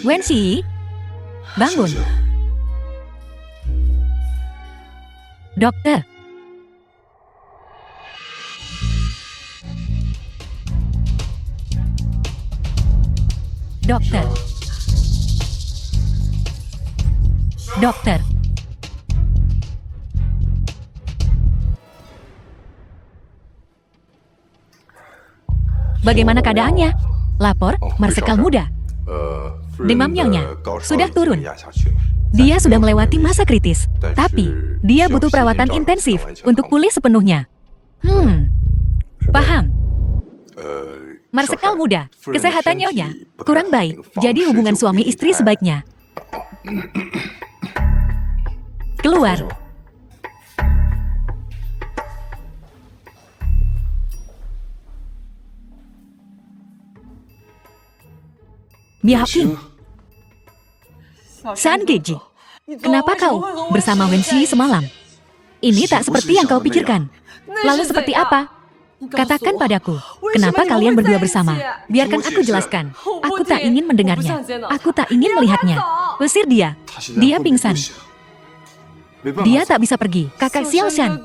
Wen Xi, bangun. Dokter. Dokter. Dokter. Bagaimana keadaannya? Lapor, Marsekal muda. Demam Nyonya sudah turun. Dia sudah melewati masa kritis, tapi dia butuh perawatan intensif untuk pulih sepenuhnya. Paham. Marsekal muda, kesehatan nyonya kurang baik, jadi hubungan suami istri sebaiknya. Keluar. Miaoqing, San Geji, kenapa kau bersama Wenxi semalam? Ini tak seperti yang kau pikirkan. Lalu seperti apa? Katakan padaku, kenapa kalian berdua bersama? Biarkan aku jelaskan. Aku tak ingin mendengarnya. Aku tak ingin melihatnya. Usir dia. Dia pingsan. Dia tak bisa pergi. Kakak Xiaoshan.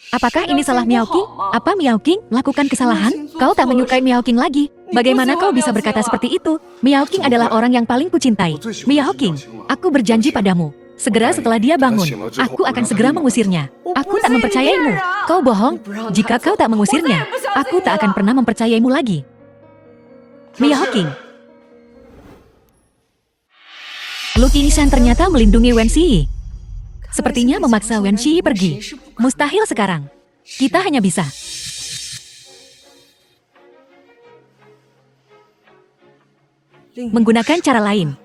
Apakah ini salah Miaoqing? Apa Miaoqing melakukan kesalahan? Kau tak menyukai Miaoqing lagi. Bagaimana kau bisa berkata seperti itu? Miaoqing adalah orang yang paling kucintai. Miaoqing, aku berjanji padamu. Segera setelah dia bangun, aku akan segera mengusirnya. Aku tak mempercayaimu. Kau bohong. Jika kau tak mengusirnya, aku tak akan pernah mempercayaimu lagi. Miaoqing. Lu Qingshan ternyata melindungi Wenxi. Sepertinya memaksa Wenxi pergi. Mustahil sekarang. Kita hanya bisa menggunakan cara lain.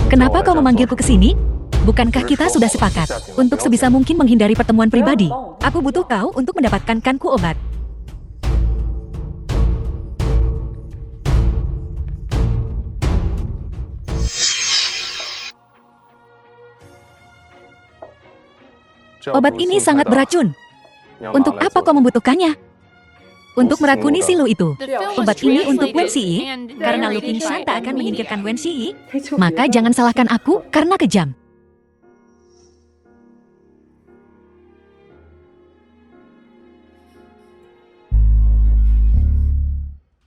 Kenapa kau memanggilku ke sini? Bukankah kita sudah sepakat untuk sebisa mungkin menghindari pertemuan pribadi? Aku butuh kau untuk mendapatkan kanku obat. Obat ini sangat beracun. Untuk apa kau membutuhkannya? Untuk merakuni si Lu itu. Obat ini untuk Wenxi. Karena Lu Qingshan tak akan menyingkirkan Wenxi, maka jangan salahkan aku karena kejam.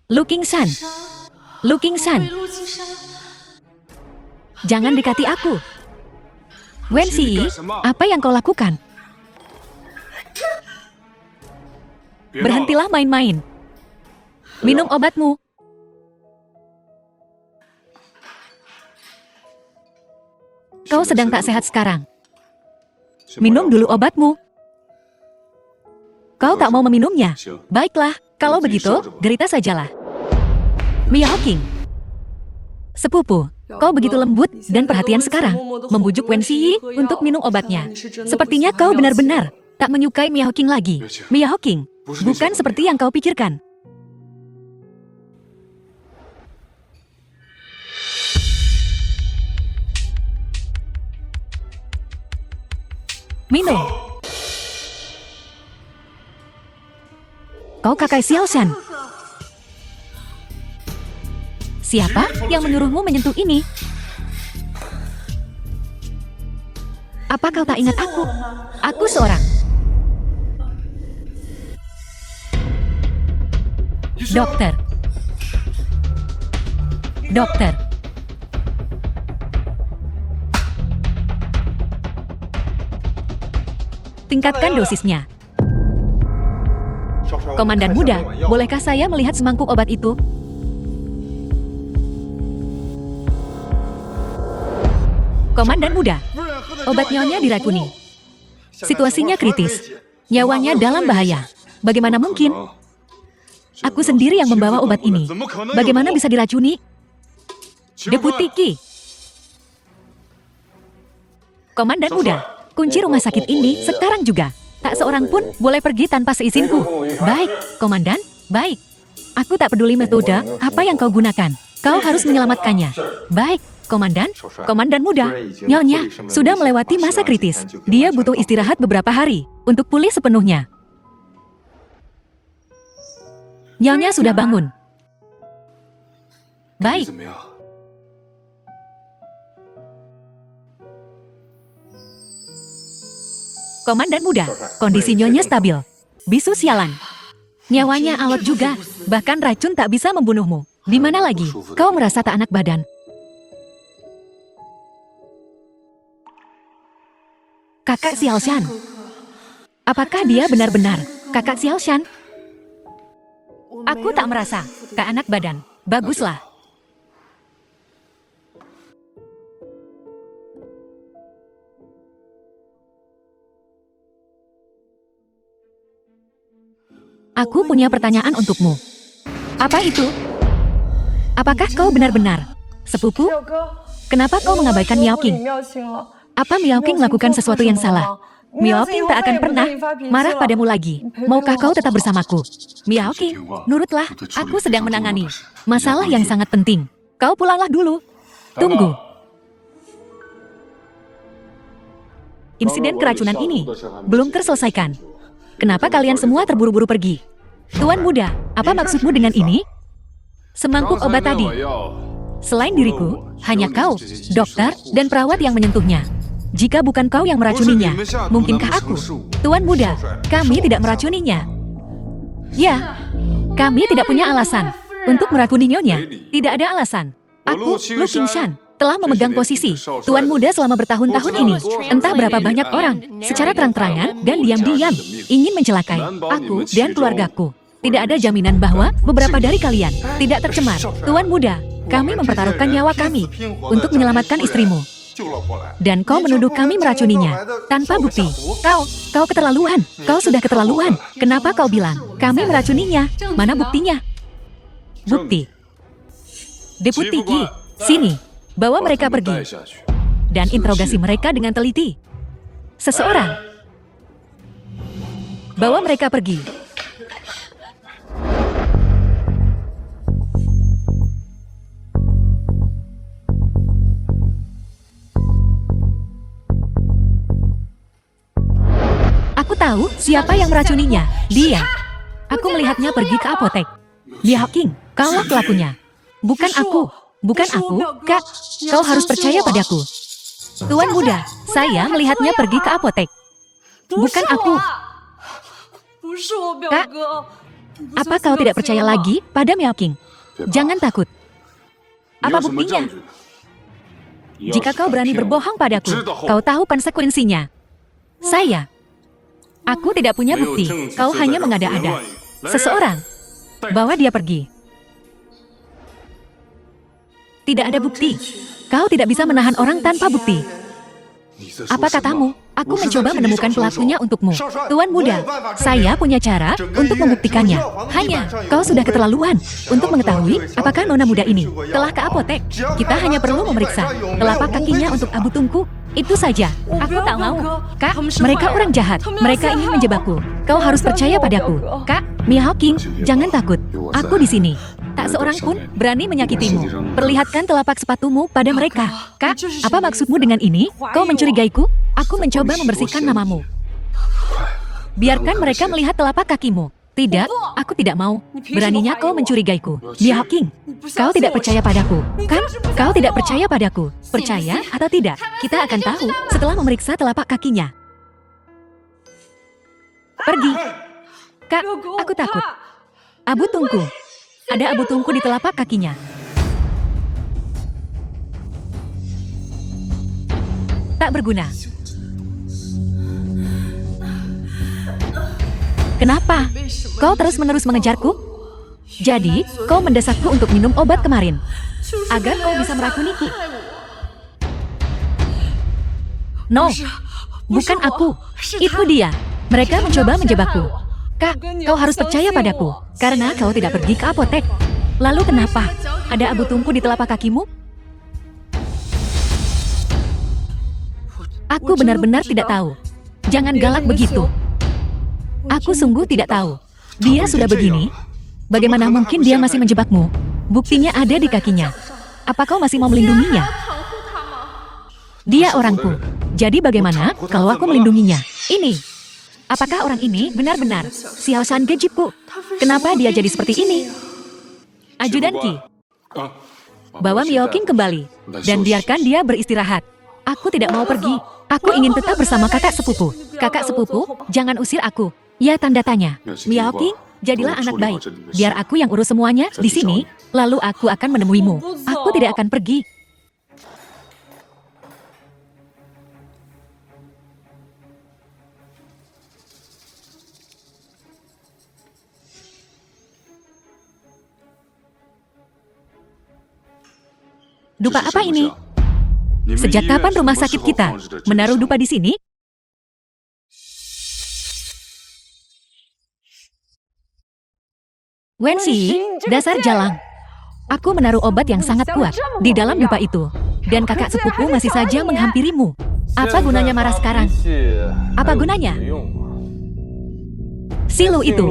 Lu Qingshan. Lu Qingshan. Jangan dekati aku. Wenxi, apa yang kau lakukan? Berhentilah main-main. Minum obatmu. Kau sedang tak sehat sekarang. Minum dulu obatmu. Kau tak mau meminumnya? Baiklah, kalau begitu, derita sajalah. Miaoqing. Sepupu, kau begitu lembut dan perhatian sekarang. Membujuk Wenxi untuk minum obatnya. Sepertinya kau benar-benar tak menyukai Miaoqing lagi. Miaoqing, bukan seperti yang kau pikirkan. Minum. Kau kakak Xiaoshan. Siapa yang menyuruhmu menyentuh ini? Apa kau tak ingat aku? Aku seorang dokter. Dokter. Tingkatkan dosisnya. Komandan muda, bolehkah saya melihat semangkuk obat itu? Komandan muda, obat nyonya diracuni. Situasinya kritis. Nyawanya dalam bahaya. Bagaimana mungkin? Aku sendiri yang membawa obat ini. Bagaimana bisa diracuni? Deputi Qi. Komandan muda, kunci rumah sakit ini sekarang juga. Tak seorang pun boleh pergi tanpa seizinku. Baik, Komandan, baik. Aku tak peduli metode apa yang kau gunakan. Kau harus menyelamatkannya. Baik, Komandan. Komandan muda, nyonya sudah melewati masa kritis. Dia butuh istirahat beberapa hari untuk pulih sepenuhnya. Nyonya sudah bangun. Baik. Komandan muda, kondisi nyonya stabil. Bisu sialan. Nyawanya alot juga, bahkan racun tak bisa membunuhmu. Di mana lagi? Kau merasa tak enak badan? Kakak Xiaoshan. Apakah dia benar-benar kakak Xiaoshan? Aku tak merasa tak enak badan. Baguslah. Aku punya pertanyaan untukmu. Apa itu? Apakah kau benar-benar sepupu? Kenapa kau mengabaikan Miao Qing? Apa Miao Qing melakukan sesuatu yang salah? Miao Qing tak akan pernah marah padamu lagi. Maukah kau tetap bersamaku? Miao Qing, nurutlah, aku sedang menangani masalah yang sangat penting. Kau pulanglah dulu. Tunggu. Insiden keracunan ini belum terselesaikan. Kenapa kalian semua terburu-buru pergi? Tuan muda, apa maksudmu dengan ini? Semangkuk obat tadi. Selain diriku, hanya kau, dokter, dan perawat yang menyentuhnya. Jika bukan kau yang meracuninya, mungkinkah aku? Tuan muda, kami tidak meracuninya. Ya, kami tidak punya alasan untuk meracuni nyonya. Tidak ada alasan. Aku, Lu Qingshan, telah memegang posisi Tuan muda selama bertahun-tahun ini. Entah berapa banyak orang, secara terang-terangan dan diam-diam, ingin mencelakai aku dan keluargaku. Tidak ada jaminan bahwa beberapa dari kalian tidak tercemar. Tuan muda, kami mempertaruhkan nyawa kami untuk menyelamatkan istrimu. Dan kau menuduh kami meracuninya tanpa bukti. Kau keterlaluan. Kau sudah keterlaluan. Kenapa kau bilang kami meracuninya? Mana buktinya? Bukti. Deputi Qi, sini. Bawa mereka pergi. Dan interogasi mereka dengan teliti. Seseorang. Bawa mereka pergi. Aku tahu siapa yang meracuninya. Dia. Aku melihatnya pergi ke apotek. Miao Qing, kaulah pelakunya. Bukan aku. Bukan aku, Kak. Kau harus percaya padaku. Tuan muda, saya melihatnya pergi ke apotek. Bukan aku. Kak, apa kau tidak percaya lagi pada Miao Qing? Jangan takut. Apa buktinya? Jika kau berani berbohong padaku, kau tahu konsekuensinya. Aku tidak punya bukti. Kau hanya mengada-ada. Seseorang. Bawa dia pergi. Tidak ada bukti. Kau tidak bisa menahan orang tanpa bukti. Apa katamu? Aku mencoba menemukan pelakunya untukmu. Tuan muda, saya punya cara untuk membuktikannya. Hanya, kau sudah keterlaluan. Untuk mengetahui apakah nona muda ini telah ke apotek, kita hanya perlu memeriksa telapak kakinya untuk abu tungku. Itu saja. Aku tak mau. Kak, mereka orang jahat. Mereka ingin menjebakku. Kau harus percaya padaku. Kak, Miao Qing, jangan takut. Aku di sini. Tak seorang pun berani menyakitimu. Perlihatkan telapak sepatumu pada mereka. Kak, apa maksudmu dengan ini? Kau mencurigaiku? Aku mencoba membersihkan namamu. Biarkan mereka melihat telapak kakimu. Tidak, aku tidak mau. Beraninya kau mencurigaiku. Miao Qing, kau tidak percaya padaku. Kan? Kau tidak percaya padaku. Percaya atau tidak? Kita akan tahu setelah memeriksa telapak kakinya. Pergi. Kak, aku takut. Abu tungku. Ada abu tungku di telapak kakinya. Tak berguna. Kenapa? Kau terus-menerus mengejarku? Jadi, kau mendesakku untuk minum obat kemarin, agar kau bisa meracuniku. No, bukan aku. Itu dia. Mereka mencoba menjebakku. Kak, kau harus percaya padaku, karena kau tidak pergi ke apotek. Lalu kenapa? Ada abu tungku di telapak kakimu? Aku benar-benar tidak tahu. Jangan galak begitu. Aku sungguh tidak tahu. Dia sudah begini. Bagaimana mungkin dia masih menjebakmu? Buktinya ada di kakinya. Apa kau masih mau melindunginya? Dia orangku. Jadi bagaimana kalau aku melindunginya? Ini. Apakah orang ini benar-benar Xiao Shan Gejipku? Kenapa dia jadi seperti ini? Ajudan Qi, bawa Miao Qing kembali dan biarkan dia beristirahat. Aku tidak mau pergi. Aku ingin tetap bersama kakak sepupu. Kakak sepupu, jangan usir aku. Ya, tanda tanya. Miao Qing, jadilah anak baik. Biar aku yang urus semuanya di sini, lalu aku akan menemuimu. Aku tidak akan pergi. Dupa apa ini? Sejak kapan rumah sakit kita menaruh dupa di sini? Wenxi, dasar jalang. Aku menaruh obat yang sangat kuat di dalam dupa itu. Dan kakak sepupu masih saja menghampirimu. Apa gunanya marah sekarang? Apa gunanya? Si Lu itu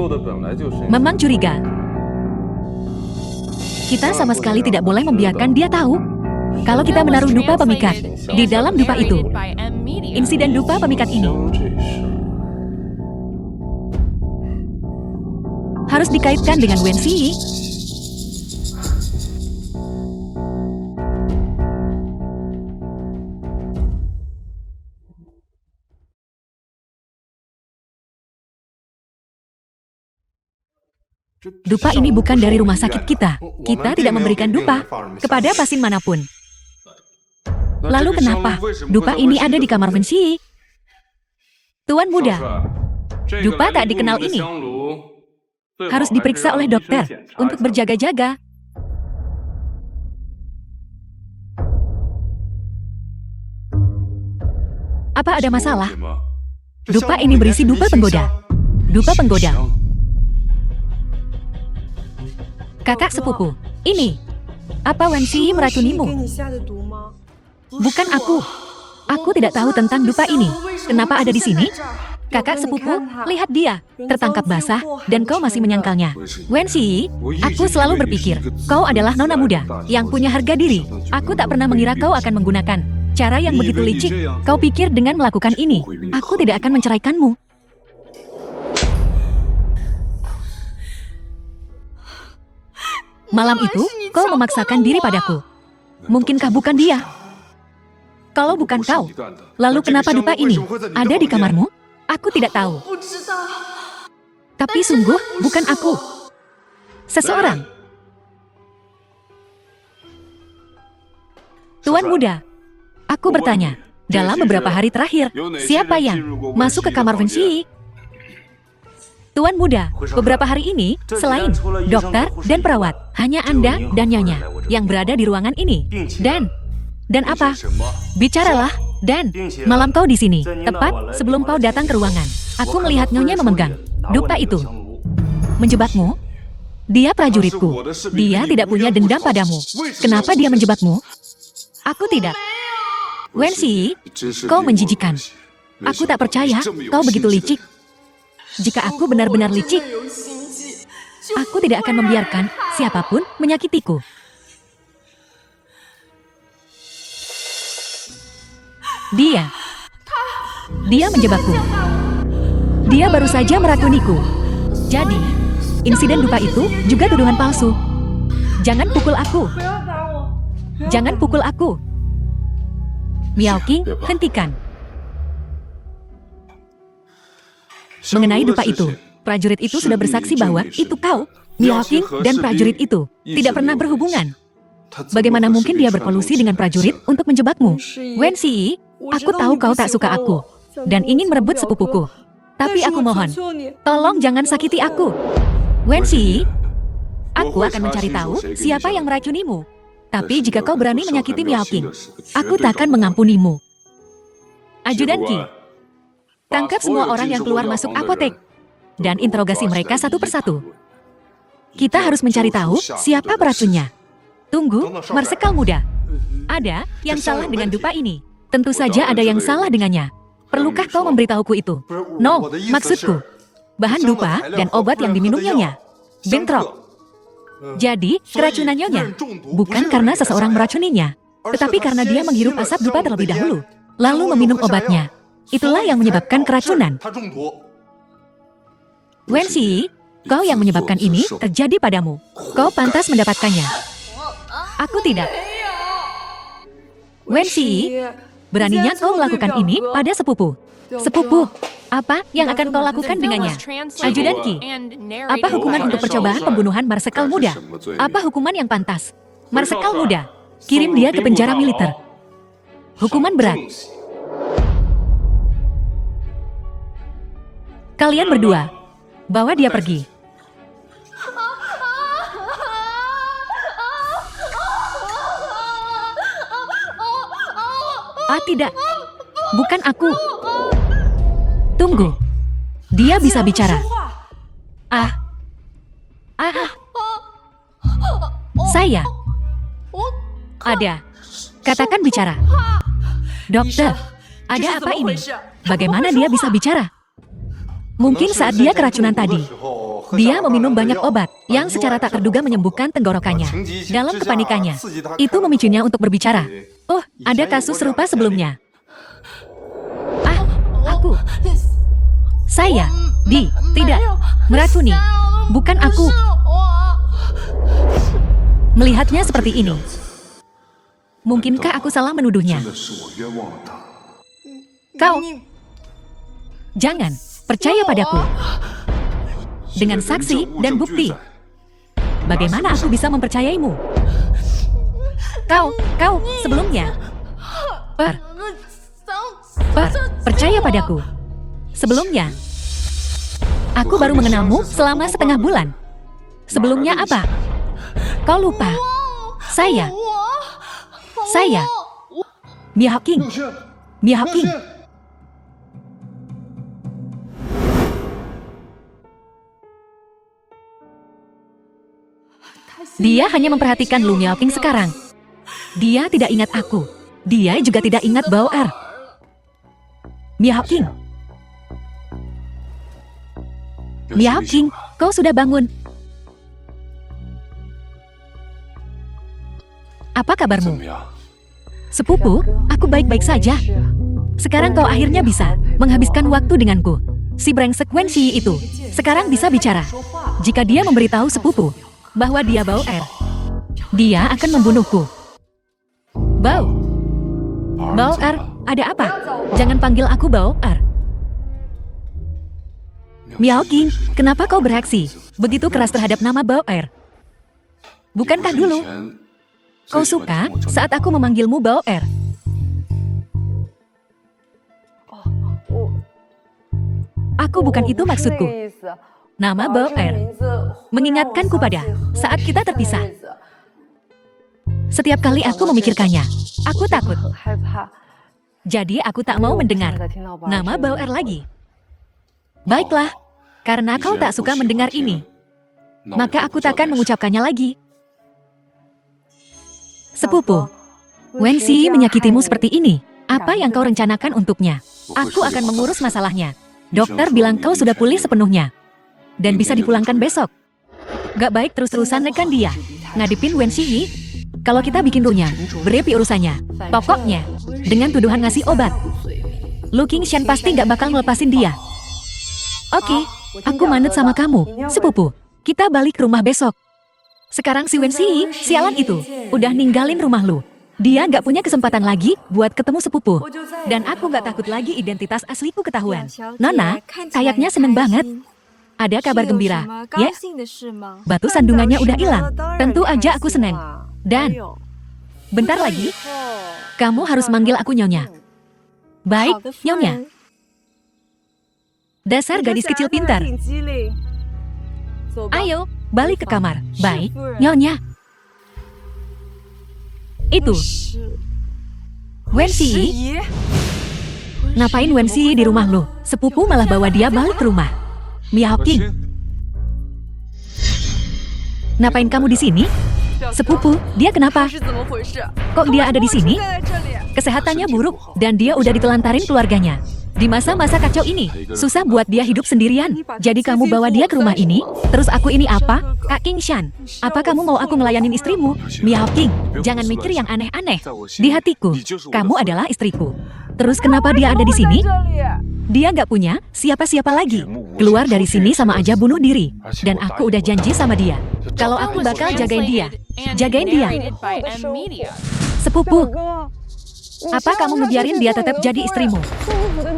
memang curiga. Kita sama sekali tidak boleh membiarkan dia tahu kalau kita menaruh dupa pemikat di dalam dupa itu. Insiden dupa pemikat ini harus dikaitkan dengan Wenxi. Dupa ini bukan dari rumah sakit kita. Kita tidak memberikan dupa kepada pasien manapun. Lalu kenapa dupa ini ada di kamar Wenxi? Tuan muda, dupa tak dikenal ini harus diperiksa oleh dokter untuk berjaga-jaga. Apa ada masalah? Dupa ini berisi dupa penggoda. Dupa penggoda. Kakak sepupu, ini. Apa Wenxi meracunimu? Bukan aku. Aku tidak tahu tentang dupa ini. Kenapa ada di sini? Kakak sepupu, lihat dia. Tertangkap basah, dan kau masih menyangkalnya. Wenxi, aku selalu berpikir, kau adalah nona muda, yang punya harga diri. Aku tak pernah mengira kau akan menggunakan cara yang begitu licik. Kau pikir dengan melakukan ini, aku tidak akan menceraikanmu. Malam itu, kau memaksakan diri padaku. Mungkinkah bukan dia? Kalau bukan kau, lalu kenapa dupa ini ada di kamarmu? Aku tidak tahu. Tapi sungguh, bukan aku. Seseorang. Tuan muda, aku bertanya, dalam beberapa hari terakhir, siapa yang masuk ke kamar Wenxi? Tuan muda, beberapa hari ini, selain dokter dan perawat, hanya Anda dan Nyonya yang berada di ruangan ini. Dan apa? Bicaralah. Dan malam kau di sini, tepat sebelum kau datang ke ruangan, aku melihat Nyonya memegang dupa itu. Menjebakmu? Dia prajuritku. Dia tidak punya dendam padamu. Kenapa dia menjebakmu? Aku tidak. Wenxi, kau menjijikan. Aku tak percaya kau begitu licik. Jika aku benar-benar licik, aku tidak akan membiarkan siapapun menyakitiku. Dia menjebakku. Dia baru saja meracuniku. Jadi, insiden dupa itu juga tuduhan palsu. Jangan pukul aku. Jangan pukul aku. Miao Qing, hentikan. Mengenai dupa itu, prajurit itu sudah bersaksi bahwa itu kau, Miao Qing, dan prajurit itu tidak pernah berhubungan. Bagaimana mungkin dia berkolusi dengan prajurit untuk menjebakmu? Wenxi, aku tahu kau tak suka aku dan ingin merebut sepupuku. Tapi aku mohon, tolong jangan sakiti aku. Wenxi, aku akan mencari tahu siapa yang meracunimu. Tapi jika kau berani menyakiti Miao Qing, aku tak akan mengampunimu. Ajudan Qi, tangkap semua orang yang keluar masuk apotek dan interogasi mereka satu persatu. Kita harus mencari tahu siapa peracunnya. Tunggu, Marsekal muda. Ada yang salah dengan dupa ini. Tentu saja ada yang salah dengannya. Perlukah kau memberitahuku itu? No, maksudku, bahan dupa dan obat yang diminum Nyonya bentrok. Jadi, keracunan Nyonya bukan karena seseorang meracuninya, tetapi karena dia menghirup asap dupa terlebih dahulu, lalu meminum obatnya. Itulah yang menyebabkan keracunan. Wenxi, kau yang menyebabkan ini terjadi padamu. Kau pantas mendapatkannya. Aku tidak. Wenxi, beraninya kau melakukan ini pada sepupu. Sepupu, apa yang akan kau lakukan dengannya? Ajudan Qi, apa hukuman untuk percobaan pembunuhan Marsekal muda? Apa hukuman yang pantas? Marsekal muda, kirim dia ke penjara militer. Hukuman berat. Kalian berdua, bawa dia pergi. Ah, tidak. Bukan aku. Tunggu. Dia bisa bicara. Ah. Saya. Ada. Katakan bicara. Dokter, ada apa ini? Bagaimana dia bisa bicara? Mungkin saat dia keracunan tadi, dia meminum banyak obat yang secara tak terduga menyembuhkan tenggorokannya. Dalam kepanikannya, itu memicunya untuk berbicara. Oh, ada kasus serupa sebelumnya. Ah, aku. Saya. Tidak. Meracuni. Bukan aku. Melihatnya seperti ini. Mungkinkah aku salah menuduhnya? Kau. Jangan. Percaya padaku. Dengan saksi dan bukti. Bagaimana aku bisa mempercayaimu? Kau, sebelumnya. Percaya padaku. Sebelumnya. Aku baru mengenalmu selama setengah bulan. Sebelumnya apa? Kau lupa. Saya. Miao Qing. Dia hanya memperhatikan Lu Miao Qing sekarang. Dia tidak ingat aku. Dia juga tidak ingat Bao Er. Miao Qing, kau sudah bangun. Apa kabarmu? Sepupu, aku baik-baik saja. Sekarang kau akhirnya bisa menghabiskan waktu denganku. Si brengsek Wen Xi itu sekarang bisa bicara. Jika dia memberitahu sepupu bahwa dia Bao Er, dia akan membunuhku. Bao Er, ada apa? Jangan panggil aku Bao Er. Miao Qing, kenapa kau bereaksi begitu keras terhadap nama Bao Er? Bukankah dulu kau suka saat aku memanggilmu Bao Er? Aku bukan itu maksudku. Nama Bao Er mengingatkanku pada saat kita terpisah. Setiap kali aku memikirkannya, aku takut. Jadi aku tak mau mendengar nama Bao Er lagi. Baiklah, karena kau tak suka mendengar ini, maka aku takkan mengucapkannya lagi. Sepupu, Wen Xi menyakitimu seperti ini. Apa yang kau rencanakan untuknya? Aku akan mengurus masalahnya. Dokter bilang kau sudah pulih sepenuhnya dan bisa dipulangkan besok. Gak baik terus-terusan rekan dia ngadepin Wen Xi. Kalau kita bikin runya, berepi urusannya. Pokoknya, dengan tuduhan ngasih obat, Lu Qingshan pasti gak bakal ngelepasin dia. Oke, aku manut sama kamu, sepupu. Kita balik ke rumah besok. Sekarang si Wen Xi, sialan itu, udah ninggalin rumah lu. Dia gak punya kesempatan lagi buat ketemu sepupu. Dan aku gak takut lagi identitas asliku ketahuan. Nona, kayaknya seneng banget. Ada kabar gembira, ya? Batu sandungannya udah hilang. Tentu aja aku seneng. Dan, bentar lagi, kamu harus manggil aku Nyonya. Baik, Nyonya. Dasar gadis kecil pintar. Ayo, balik ke kamar. Baik, Nyonya. Itu. Wen Xi. Ngapain Wen Xi di rumah lu? Sepupu malah bawa dia balik ke rumah. Miao Qing. Ngapain kamu di sini? Sepupu, dia kenapa? Kok dia ada di sini? Kesehatannya buruk dan dia udah ditelantarin keluarganya. Di masa-masa kacau ini, susah buat dia hidup sendirian. Jadi kamu bawa dia ke rumah ini, terus aku ini apa? Kak Qingshan, apa kamu mau aku ngelayanin istrimu? Miao Qing, jangan mikir yang aneh-aneh. Di hatiku, kamu adalah istriku. Terus kenapa dia ada di sini? Dia nggak punya siapa-siapa lagi. Keluar dari sini sama aja bunuh diri. Dan aku udah janji sama dia. Kalau aku bakal jagain dia. Jagain dia. Sepupu, apa kamu ngebiarin dia tetap jadi istrimu?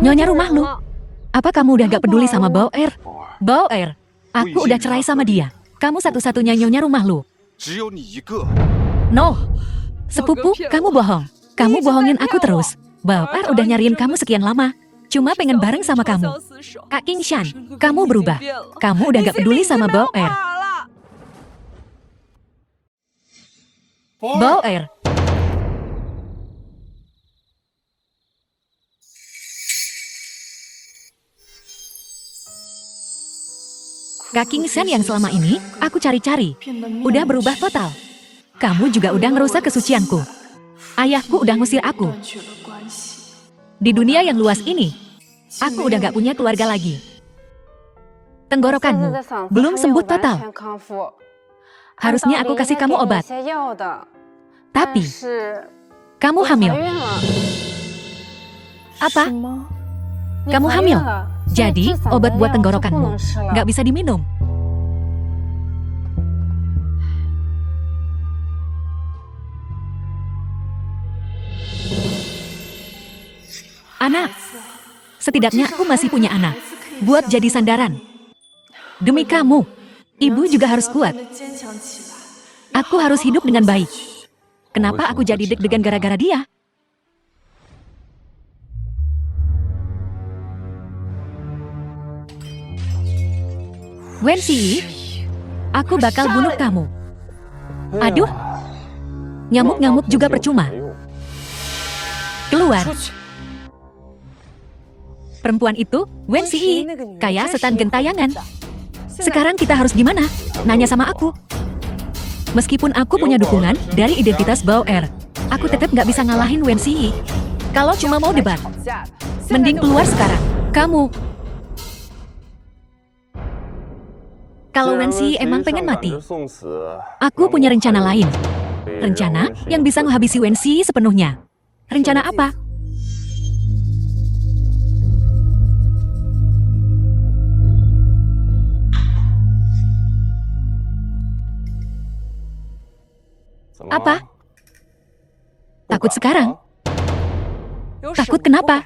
Nyonya rumah lu. Apa kamu udah gak peduli sama Bao Er? Bao Er, aku udah cerai sama dia. Kamu satu-satunya nyonya rumah lu. No. Sepupu, kamu bohong. Kamu bohongin aku terus. Bao Er udah nyariin kamu sekian lama. Cuma pengen bareng sama kamu. Kak Qingshan, kamu berubah. Kamu udah gak peduli sama Bao Er. Bao Er. Kak Qingshan yang selama ini aku cari-cari udah berubah total. Kamu juga udah ngerusak kesucianku. Ayahku udah ngusir aku. Di dunia yang luas ini, aku udah gak punya keluarga lagi. Tenggorokanmu belum sembuh total. Harusnya aku kasih kamu obat. Tapi, kamu hamil. Apa? Kamu hamil? Jadi, obat buat tenggorokanmu gak bisa diminum. Anak, setidaknya aku masih punya anak. Buat jadi sandaran. Demi kamu, ibu juga harus kuat. Aku harus hidup dengan baik. Kenapa aku jadi deg-degan gara-gara dia? Wensi, aku bakal bunuh kamu. Aduh, nyamuk-nyamuk juga percuma. Keluar. Perempuan itu, Wensi, kayak setan gentayangan. Sekarang kita harus gimana? Nanya sama aku. Meskipun aku punya dukungan dari identitas Bauer, aku tetap nggak bisa ngalahin Wensi. Kalau cuma mau debat, mending keluar sekarang. Kamu. Kalau Wensi emang pengen mati, aku punya rencana lain. Rencana yang bisa menghabisi Wensi sepenuhnya. Rencana apa? Apa? Takut sekarang? Takut kenapa?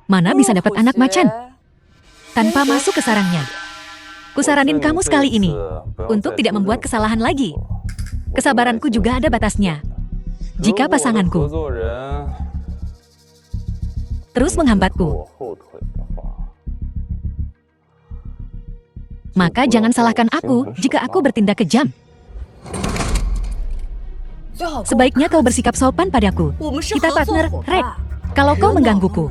Mana bisa dapat anak macan? Tanpa masuk ke sarangnya. Kusaranin kamu sekali ini, untuk tidak membuat kesalahan lagi. Kesabaranku juga ada batasnya. Jika pasanganku terus menghambatku, maka jangan salahkan aku jika aku bertindak kejam. Sebaiknya kau bersikap sopan padaku. Kita partner, Rek. Kalau kau menggangguku,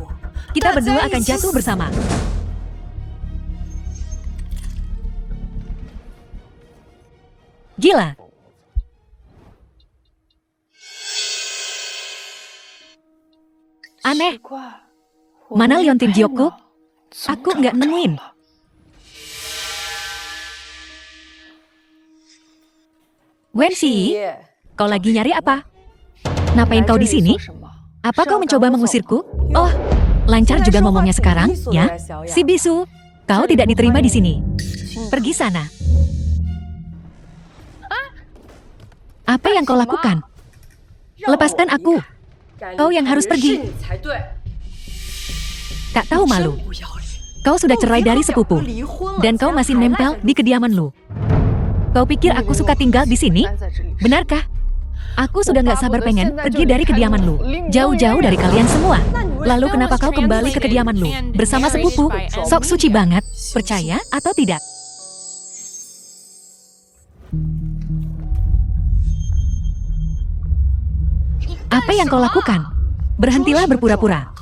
kita berdua akan jatuh bersama. Gila. Aneh. Mana Liontin Gyokku? Aku nggak nemuin. Wensi, kau lagi nyari apa? Ngapain kau di sini? Apa kau mencoba mengusirku? Oh, lancar juga ngomongnya sekarang, ya? Si bisu, kau tidak diterima di sini. Pergi sana. Apa yang kau lakukan? Lepaskan aku. Kau yang harus pergi. Tak tahu malu. Kau sudah cerai dari sepupu, dan kau masih nempel di kediaman lu. Kau pikir aku suka tinggal di sini? Benarkah? Aku sudah nggak sabar pengen pergi dari kediaman lu. Jauh-jauh dari kalian semua. Lalu kenapa kau kembali ke kediaman lu? Bersama sepupu? Sok suci banget. Percaya atau tidak? Apa yang kau lakukan? Berhentilah berpura-pura.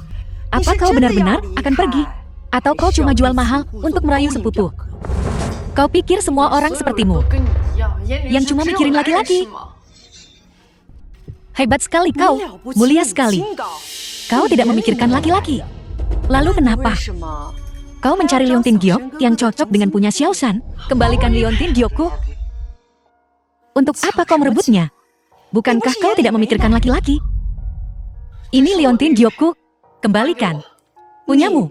Apa kau benar-benar akan pergi? Atau kau cuma jual mahal untuk merayu sepupu? Kau pikir semua orang sepertimu, yang cuma mikirin laki-laki. Hebat sekali kau, mulia sekali. Kau tidak memikirkan laki-laki. Lalu kenapa? Kau mencari Liontin Gyok yang cocok dengan punya Xiao Shan. Kembalikan Liontin Gyokku. Untuk apa kau merebutnya? Bukankah kau tidak memikirkan laki-laki? Ini Liontin Gyokku. Kembalikan. Punyamu.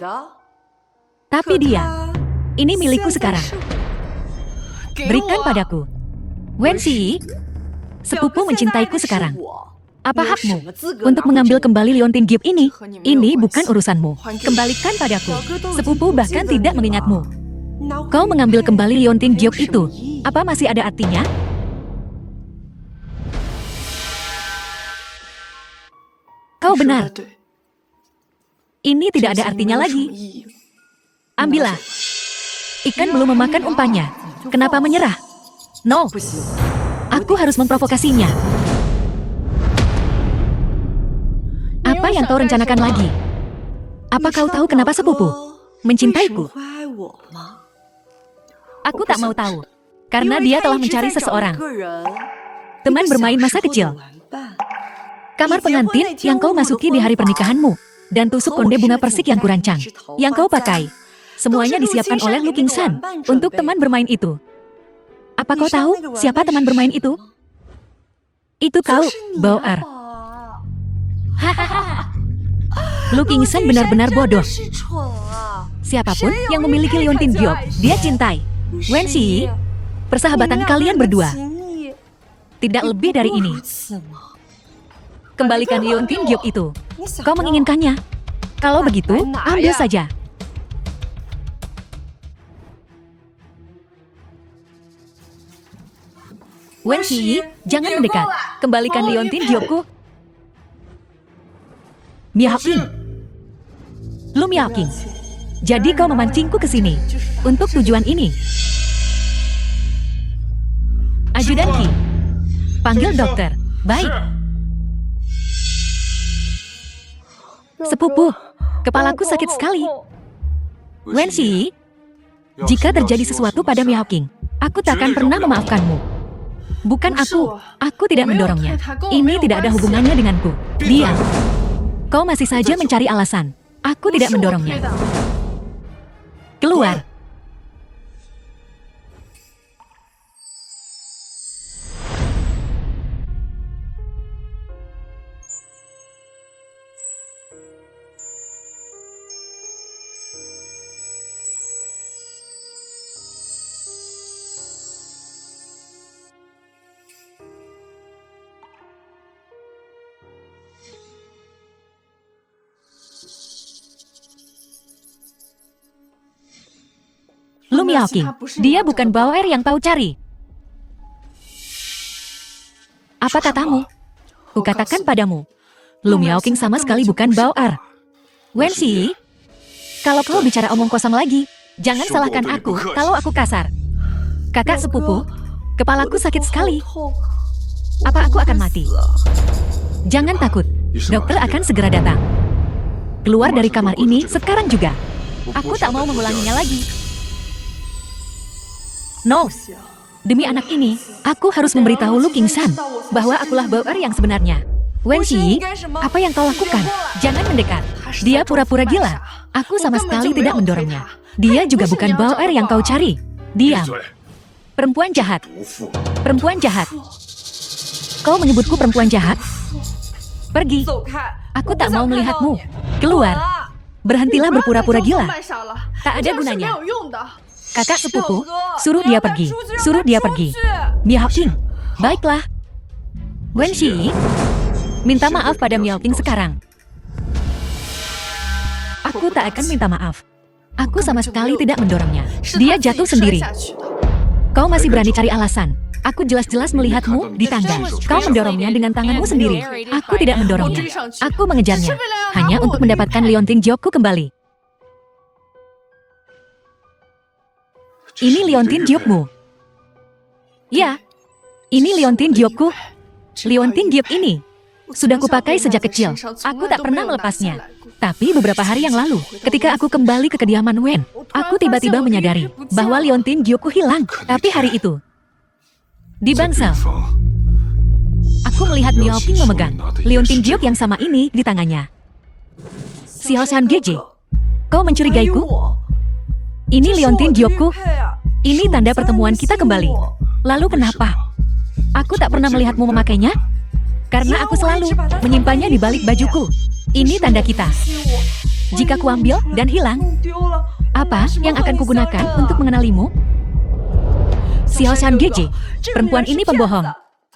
Tapi dia, ini milikku sekarang. Berikan padaku. Wensi, sepupu mencintaiku sekarang. Apa hakmu untuk mengambil kembali Liontin Gyok ini? Ini bukan urusanmu. Kembalikan padaku. Sepupu bahkan tidak mengingatmu. Kau mengambil kembali Liontin Gyok itu. Apa masih ada artinya? Kau benar. Ini tidak ada artinya lagi. Ambillah. Ikan belum memakan umpannya. Kenapa menyerah? No. Aku harus memprovokasinya. Apa yang kau rencanakan lagi? Apa kau tahu kenapa sepupu mencintaiku? Aku tak mau tahu. Karena dia telah mencari seseorang Teman bermain masa kecil. Kamar pengantin yang kau masuki di hari pernikahanmu. Dan tusuk konde bunga persik yang kurancang. Yang kau pakai. Semuanya disiapkan oleh Lu Qingsan untuk teman bermain itu. Apa kau tahu siapa teman bermain itu? Itu kau, Bao-er. Lu Qingsan benar-benar bodoh. Siapapun yang memiliki Liontin Giok, dia cintai. Wen Xi, persahabatan kalian berdua. Tidak lebih dari ini. Kembalikan Liontin Giok itu. Kau menginginkannya. Kalau begitu, ambil saja. Wen Xi, jangan mendekat. Kembalikan Liontin Giokku. Miao Qing. Lu Miao Qing. Jadi kau memancingku ke sini. Untuk tujuan ini. Ajudan Qi. Panggil dokter. Baik. Sepupu, kepalaku sakit sekali. Wen Xi, jika terjadi sesuatu pada Miao Qing, aku tak akan pernah memaafkanmu. Bukan aku tidak mendorongnya. Ini tidak ada hubungannya denganku. Diam. Kau masih saja mencari alasan. Aku tidak mendorongnya. Keluar. Lu Miao Qing, dia bukan Bao-er yang kau cari. Apa katamu? Kukatakan padamu, Lu Miao Qing sama sekali bukan Bao-er. Wen Xi, kalau kau bicara omong kosong lagi, jangan salahkan aku kalau aku kasar. Kakak sepupu, kepalaku sakit sekali. Apa aku akan mati? Jangan takut, dokter akan segera datang. Keluar dari kamar ini sekarang juga. Aku tak mau mengulanginya lagi. No, demi anak ini, aku harus memberitahu Lu Qingsan bahwa akulah Bao-er yang sebenarnya. Wen Xi, apa yang kau lakukan? Jangan mendekat. Dia pura-pura gila. Aku sama sekali tidak mendorongnya. Dia juga bukan Bao-er yang kau cari. Diam. Perempuan jahat. Perempuan jahat. Kau menyebutku perempuan jahat? Pergi. Aku tak mau melihatmu. Keluar. Berhentilah berpura-pura gila. Tak ada gunanya. Kakak sepupu, suruh dia pergi. Suruh dia pergi. Miao Qing, baiklah. Wen Xi, minta maaf pada Miao Qing sekarang. Aku tak akan minta maaf. Aku sama sekali tidak mendorongnya. Dia jatuh sendiri. Kau masih berani cari alasan. Aku jelas-jelas melihatmu di tangga. Kau mendorongnya dengan tanganmu sendiri. Aku tidak mendorongnya. Aku mengejarnya. Hanya untuk mendapatkan Liontin Giokku kembali. Ini Liontin Giokmu. Ya, ini Liontin Giokku. Liontin Giok ini sudah kupakai sejak kecil. Aku tak pernah melepasnya. Tapi beberapa hari yang lalu, ketika aku kembali ke kediaman Wen, aku tiba-tiba menyadari bahwa Liontin Giokku hilang. Tapi hari itu, di bangsal, aku melihat Miao Qing memegang Liontin Giok yang sama ini di tangannya. Xiao Shan Geje, kau mencurigaiku? Ini Liontin Giokku. Ini tanda pertemuan kita kembali. Lalu kenapa? Aku tak pernah melihatmu memakainya? Karena aku selalu menyimpannya di balik bajuku. Ini tanda kita. Jika kuambil dan hilang, apa yang akan kugunakan untuk mengenalimu? Xiao Shan Geje, perempuan ini pembohong.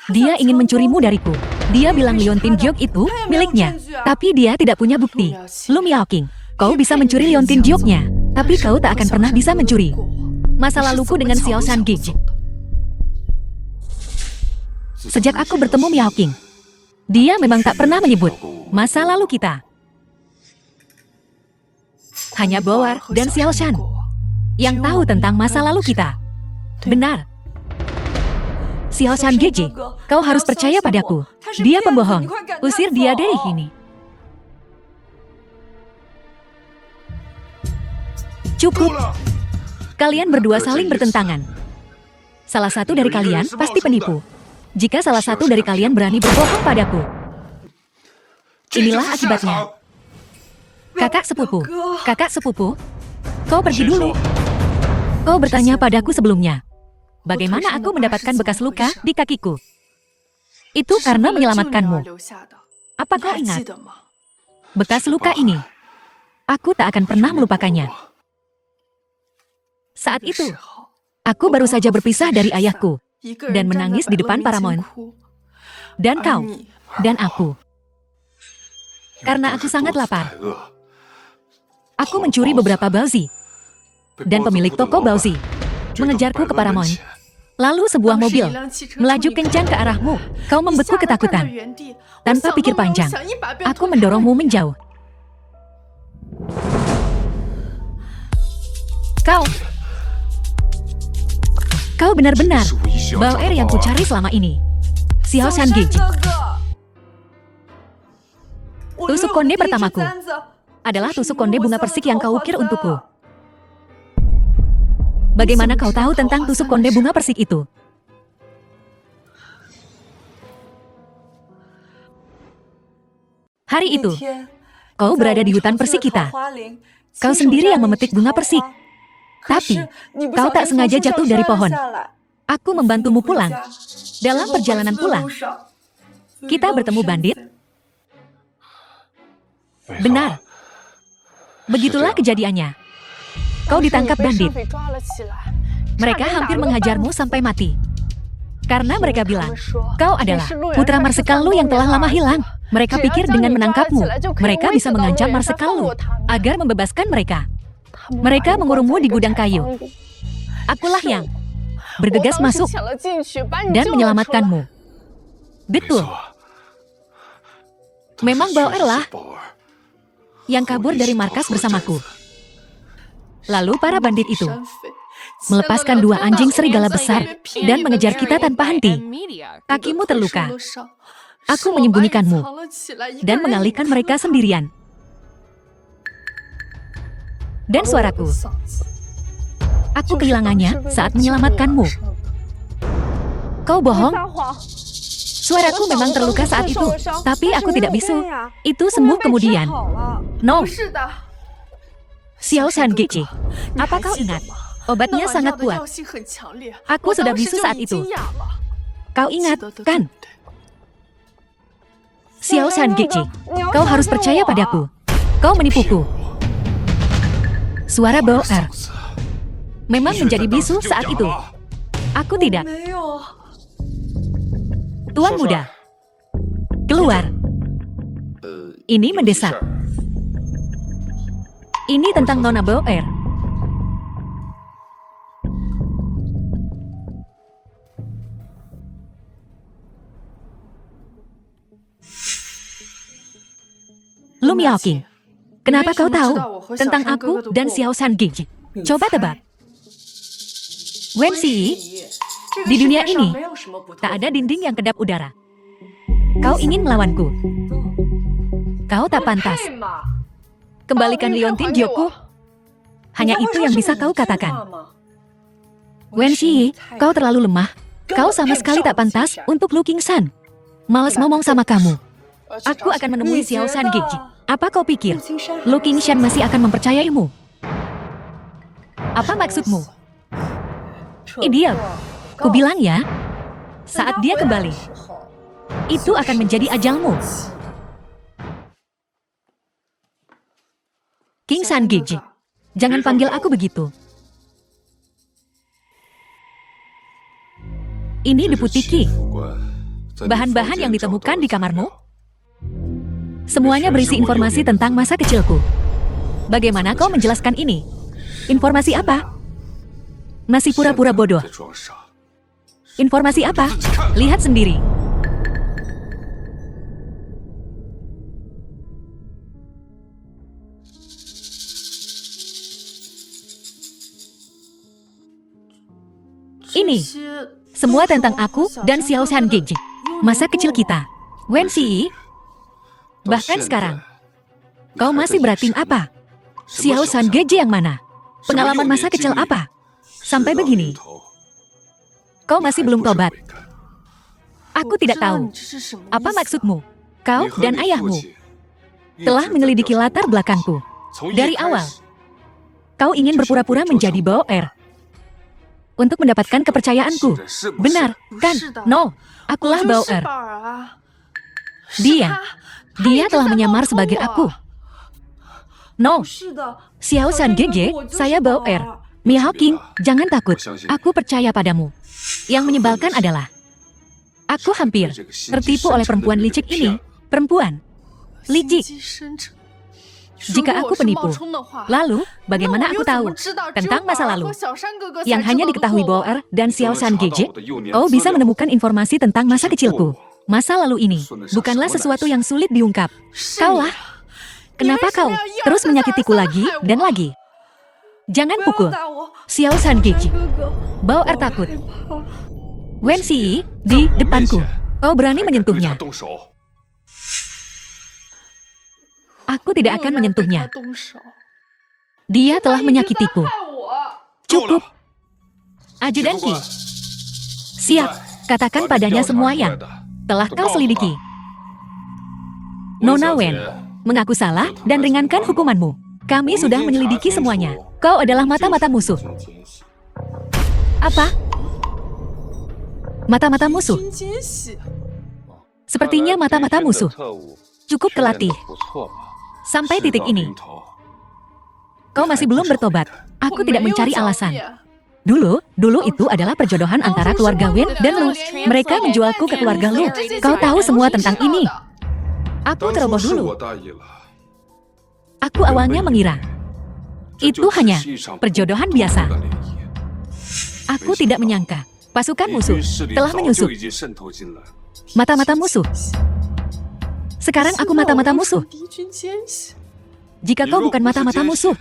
Dia ingin mencurimu dariku. Dia bilang Liontin Giok itu miliknya. Tapi dia tidak punya bukti. Lu Miao Qing, kau bisa mencuri Liontin Gioknya. Tapi kau tak akan pernah bisa mencuri masa laluku dengan Xiao Shan Geje. Sejak aku bertemu Miao Qing, dia memang tak pernah menyebut masa lalu kita. Hanya Bao-er dan Xiao Shan yang tahu tentang masa lalu kita. Benar. Xiao Shan Geje, kau harus percaya padaku. Dia pembohong. Usir dia dari sini. Cukup. Kalian berdua saling bertentangan. Salah satu dari kalian pasti penipu. Jika salah satu dari kalian berani berbohong padaku, inilah akibatnya. Kakak sepupu, kau pergi dulu. Kau bertanya padaku sebelumnya, bagaimana aku mendapatkan bekas luka di kakiku? Itu karena menyelamatkanmu. Apa kau ingat? Bekas luka ini, aku tak akan pernah melupakannya. Saat itu, aku baru saja berpisah dari ayahku dan menangis di depan Paramount. Dan kau, dan aku. Karena aku sangat lapar. Aku mencuri beberapa baozi. Dan pemilik toko baozi mengejarku ke Paramount. Lalu sebuah mobil melaju kencang ke arahmu. Kau membeku ketakutan. Tanpa pikir panjang, aku mendorongmu menjauh. Kau benar-benar Bao-er yang kucari selama ini. Xiao Shangeji. Tusuk konde pertamaku adalah tusuk konde bunga persik yang kau ukir untukku. Bagaimana kau tahu tentang tusuk konde bunga persik itu? Hari itu, kau berada di hutan persik kita. Kau sendiri yang memetik bunga persik. Tapi, kau tak sengaja jatuh dari pohon. Aku membantumu pulang. Dalam perjalanan pulang, kita bertemu bandit. Benar. Begitulah kejadiannya. Kau ditangkap bandit. Mereka hampir menghajarmu sampai mati. Karena mereka bilang, kau adalah putra Marsekal Lu yang telah lama hilang. Mereka pikir dengan menangkapmu, mereka bisa mengancam Marsekal Lu agar membebaskan mereka. Mereka mengurungmu di gudang kayu. Akulah yang bergegas masuk dan menyelamatkanmu. Betul. Memang Bao-er lah yang kabur dari markas bersamaku. Lalu para bandit itu melepaskan 2 anjing serigala besar dan mengejar kita tanpa henti. Kakimu terluka. Aku menyembunyikanmu dan mengalihkan mereka sendirian. Dan suaraku, aku kehilangannya saat menyelamatkanmu. Kau bohong. Suaraku memang terluka saat itu, tapi aku tidak bisu. Itu sembuh kemudian. No. Xiao Shangeji, apa kau ingat? Obatnya sangat kuat. Aku sudah bisu saat itu. Kau ingat, kan? Xiao Shangeji, kau harus percaya padaku. Kau menipuku. Suara Bao-er memang menjadi bisu saat itu. Aku tidak. Tuan muda, keluar. Ini mendesak. Ini tentang Nona Bao-er. Lu Miaoqing, kenapa kau tahu tentang aku dan Xiao Shangeji? Coba tebak. Wen Xi, di dunia ini tak ada dinding yang kedap udara. Kau ingin melawanku? Kau tak pantas. Kembalikan Liontin Gyoku. Hanya itu yang bisa kau katakan. Wen Xi, kau terlalu lemah. Kau sama sekali tak pantas untuk Lu Qingshan. Malas ngomong sama kamu. Aku akan menemui Xiao Shangeji. Apa kau pikir Lu Qingshan masih akan mempercayaimu? Apa maksudmu? Ideal. Ku bilang ya, saat dia kembali, itu akan menjadi ajalmu. King Shangeji, jangan panggil aku begitu. Ini debu tiki. Bahan-bahan yang ditemukan di kamarmu, semuanya berisi informasi tentang masa kecilku. Bagaimana kau menjelaskan ini? Informasi apa? Masih pura-pura bodoh. Informasi apa? Lihat sendiri. Ini semua tentang aku dan Xiao Shangeji. Masa kecil kita. Wen Xi, bahkan sekarang, kau masih beratim apa? Xiao Shangeji yang mana? Pengalaman masa kecil apa? Sampai begini, kau masih belum tobat. Aku tidak tahu. Apa maksudmu? Kau dan ayahmu telah menyelidiki latar belakangku. Dari awal, kau ingin berpura-pura menjadi Bauer untuk mendapatkan kepercayaanku. Benar, kan? No, akulah Bauer. Dia telah menyamar sebagai aku. No, Xiao San Gege, saya Bauer. Miao Qing, jangan takut. Aku percaya padamu. Yang menyebalkan adalah aku hampir tertipu oleh perempuan licik ini. Perempuan licik. Jika aku penipu, lalu bagaimana aku tahu tentang masa lalu yang hanya diketahui Bauer dan Xiao San Gege? Kau bisa menemukan informasi tentang masa kecilku. Masa lalu ini bukanlah sesuatu yang sulit diungkap. Kaulah. Kenapa kau terus menyakitiku lagi dan lagi? Jangan pukul Xiao San Gege. Bauer takut. Wen Xi di depanku. Kau berani menyentuhnya. Aku tidak akan menyentuhnya. Dia telah menyakitiku. Cukup. Ajudan Qi. Siap. Katakan padanya semua yang telah kau selidiki. Nona Wen, mengaku salah dan ringankan hukumanmu. Kami sudah menyelidiki semuanya. Kau adalah mata-mata musuh. Apa? Mata-mata musuh? Sepertinya mata-mata musuh. Cukup kelatih. Sampai titik ini. Kau masih belum bertobat. Aku tidak mencari alasan. Dulu itu adalah perjodohan antara keluarga Wen dan Lu. Mereka menjualku ke keluarga Lu. Kau tahu semua tentang ini. Aku ceroboh dulu. Aku awalnya mengira itu hanya perjodohan biasa. Aku tidak menyangka pasukan musuh telah menyusup. Mata-mata musuh. Sekarang aku mata-mata musuh. Jika kau bukan mata-mata musuh,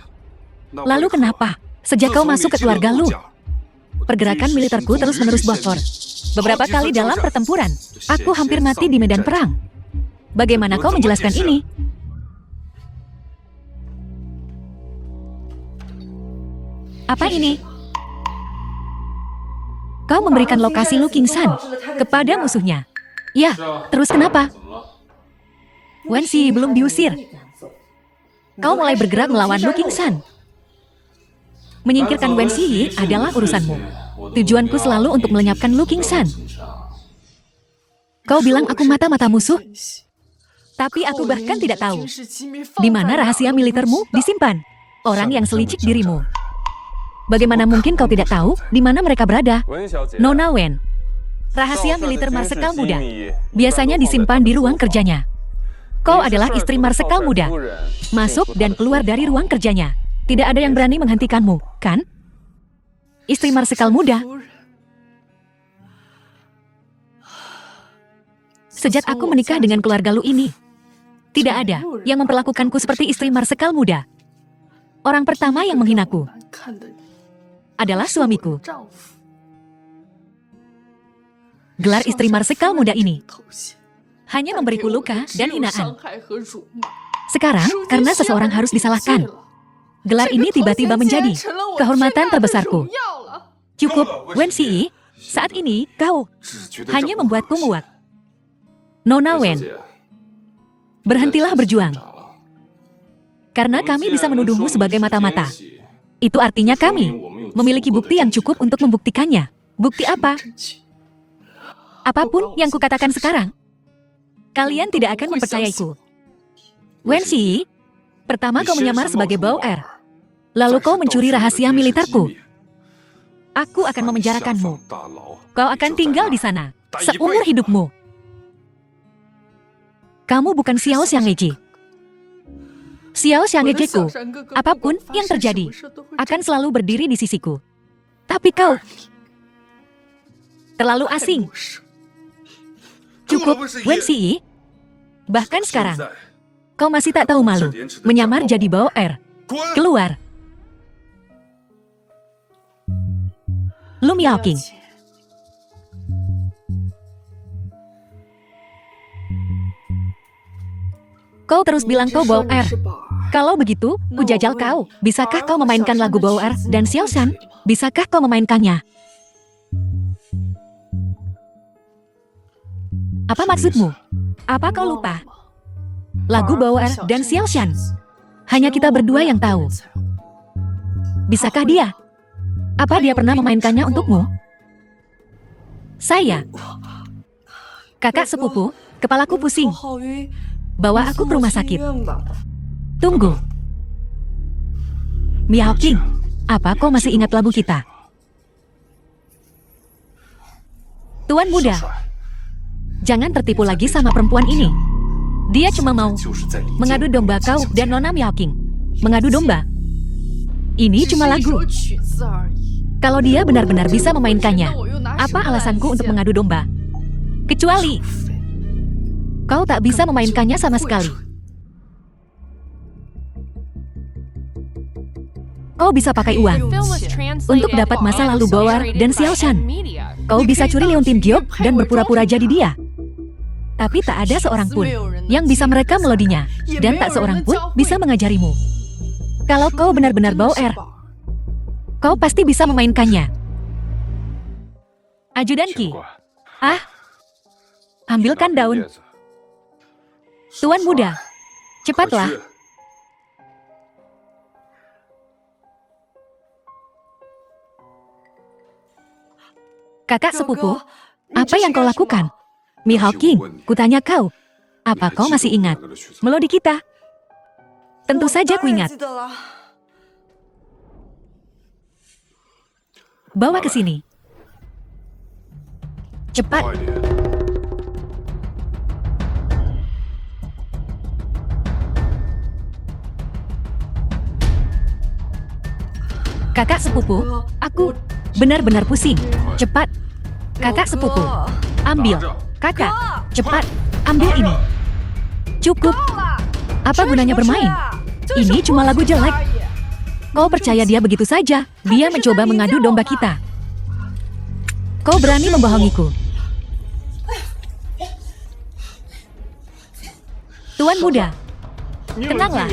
lalu kenapa sejak kau masuk ke keluarga Lu, pergerakan militerku terus-menerus bocor. Beberapa kali dalam pertempuran, aku hampir mati di medan perang. Bagaimana kau menjelaskan ini? Apa ini? Kau memberikan lokasi Lu Qingsan kepada musuhnya. Ya, terus kenapa? Wen Xi belum diusir. Kau mulai bergerak melawan Lu Qingsan. Menyingkirkan Wen Xi adalah urusanmu. Tujuanku selalu untuk melenyapkan Lu Qingsan. Kau bilang aku mata-mata musuh? Tapi aku bahkan tidak tahu di mana rahasia militermu disimpan. Orang yang selicik dirimu. Bagaimana mungkin kau tidak tahu di mana mereka berada? Nona Wen, rahasia militer Marsekal Muda biasanya disimpan di ruang kerjanya. Kau adalah istri Marsekal Muda. Masuk dan keluar dari ruang kerjanya. Tidak ada yang berani menghentikanmu, kan? Istri Marsekal Muda. Sejak aku menikah dengan keluarga Lu ini, tidak ada yang memperlakukanku seperti istri Marsekal Muda. Orang pertama yang menghinaku adalah suamiku. Gelar istri Marsekal Muda ini hanya memberiku luka dan hinaan. Sekarang, karena seseorang harus disalahkan, gelar ini tiba-tiba menjadi kehormatan terbesarku. Cukup, Wen Xi. Saat ini, kau hanya membuatku muak. Nona Wen, berhentilah berjuang. Karena kami bisa menuduhmu sebagai mata-mata. Itu artinya kami memiliki bukti yang cukup untuk membuktikannya. Bukti apa? Apapun yang kukatakan sekarang, kalian tidak akan mempercayaiku. Wen Xi, pertama kau menyamar sebagai Bauer. Lalu kau mencuri rahasia militerku. Aku akan memenjarakanmu. Kau akan tinggal di sana seumur hidupmu. Kamu bukan Xiao Xianggeji. Xiao Xianggejiku, apapun yang terjadi, akan selalu berdiri di sisiku. Tapi kau terlalu asing. Cukup, Wen Xi. Bahkan sekarang, kau masih tak tahu malu menyamar jadi Bauer. Keluar. Lu Miaoqing. Kau terus bilang kau Bauer. Kalau begitu, ku jajal kau. Bisakah kau memainkan lagu Bauer dan Xiao Shan? Bisakah kau memainkannya? Apa maksudmu? Apa kau lupa? Lagu Bao Er dan Xiao Shan. Hanya kita berdua yang tahu. Bisakah dia? Apa dia pernah memainkannya untukmu? Saya. Kakak sepupu, kepalaku pusing. Bawa aku ke rumah sakit. Tunggu. Miao Qing, apa kau masih ingat lagu kita? Tuan muda, jangan tertipu lagi sama perempuan ini. Dia cuma mau mengadu domba kau dan Nona Miao Qing. Mengadu domba. Ini cuma lagu. Kalau dia benar-benar bisa memainkannya, apa alasanku untuk mengadu domba? Kecuali kau tak bisa memainkannya sama sekali. Kau bisa pakai uang untuk dapat masa lalu Bao Er dan Xiao Shan. Kau bisa curi Leontin Giok dan berpura-pura jadi dia. Tapi tak ada seorang pun yang bisa merekam melodinya, dan tak seorang pun bisa mengajarimu. Kalau kau benar-benar Bao Er, kau pasti bisa memainkannya. Ajudan Qi. Ambilkan daun. Tuan muda, cepatlah. Kakak sepupu, apa yang kau lakukan? Miao Qing, kutanya kau, apa kau masih ingat melodi kita? Tentu saja ku ingat. Bawa ke sini. Cepat. Kakak sepupu, aku benar-benar pusing. Cepat. Kakak sepupu, ambil. Kakak, cepat. Ambil ini. Cukup. Apa gunanya bermain? Ini cuma lagu jelek. Kau percaya dia begitu saja? Dia mencoba mengadu domba kita. Kau berani membohongiku. Tuan muda, tenanglah.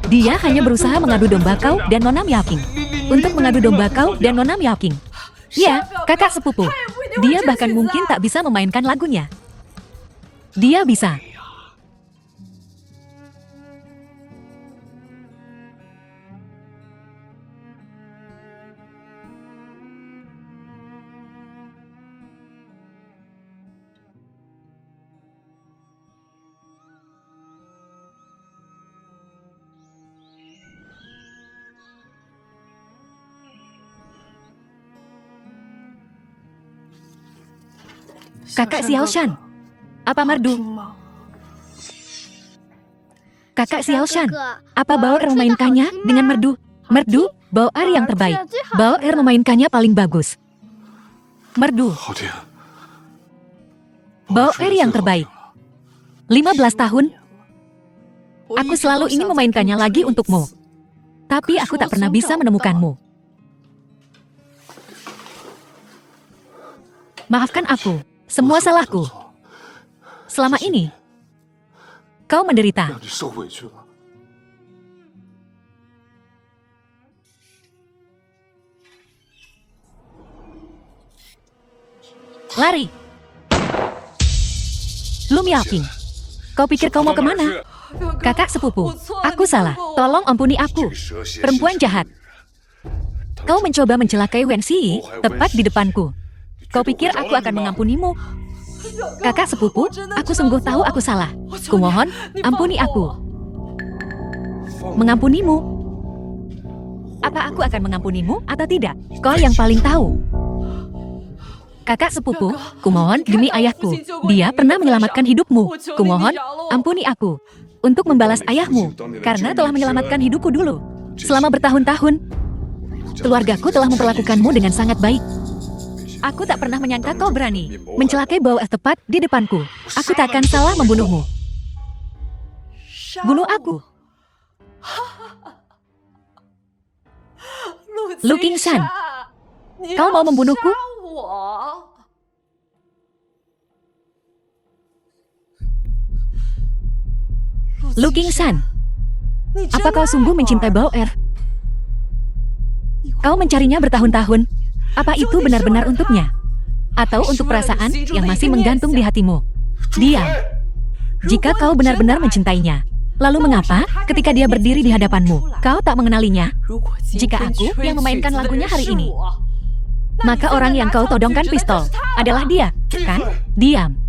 Dia hanya berusaha mengadu domba kau dan Nona Miao Qing. Untuk mengadu domba kau dan Nona Miao Qing. Ya, kakak sepupu. Dia bahkan mungkin tak bisa memainkan lagunya. Dia bisa. Kakak Xiao Shan, apa merdu? Kakak Xiao Shan, apa Bao Er memainkannya dengan merdu? Merdu, Bao Er yang terbaik. Bao Er memainkannya paling bagus. Merdu. Bao Er yang terbaik. 15 tahun. Aku selalu ingin memainkannya lagi untukmu. Tapi aku tak pernah bisa menemukanmu. Maafkan aku. Semua salahku. Selama ini, kau menderita. Lari. Lu Miao Qing, kau pikir kau mau kemana? Kakak sepupu, aku salah. Tolong ampuni aku. Perempuan jahat. Kau mencoba mencelakai Wen Xi tepat di depanku. Kau pikir aku akan mengampunimu? Kakak sepupu, aku sungguh tahu aku salah. Kumohon, ampuni aku. Mengampunimu? Apa aku akan mengampunimu atau tidak? Kau yang paling tahu. Kakak sepupu, kumohon demi ayahku. Dia pernah menyelamatkan hidupmu. Kumohon, ampuni aku. Untuk membalas ayahmu, karena telah menyelamatkan hidupku dulu. Selama bertahun-tahun, keluargaku telah memperlakukanmu dengan sangat baik. Aku tak pernah menyangka kau berani mencelakai Bao Er tepat di depanku. Aku tak akan salah membunuhmu. Bunuh aku. Lu Qingshan, kau mau membunuhku? Lu Qingshan, apa kau sungguh mencintai Bao Er? Kau mencarinya bertahun-tahun. Apa itu benar-benar untuknya? atau untuk perasaan yang masih menggantung di hatimu. Diam. Jika kau benar-benar mencintainya, lalu mengapa ketika dia berdiri di hadapanmu, kau tak mengenalinya? Jika aku yang memainkan lagunya hari ini, maka orang yang kau todongkan pistol adalah dia, kan? Diam.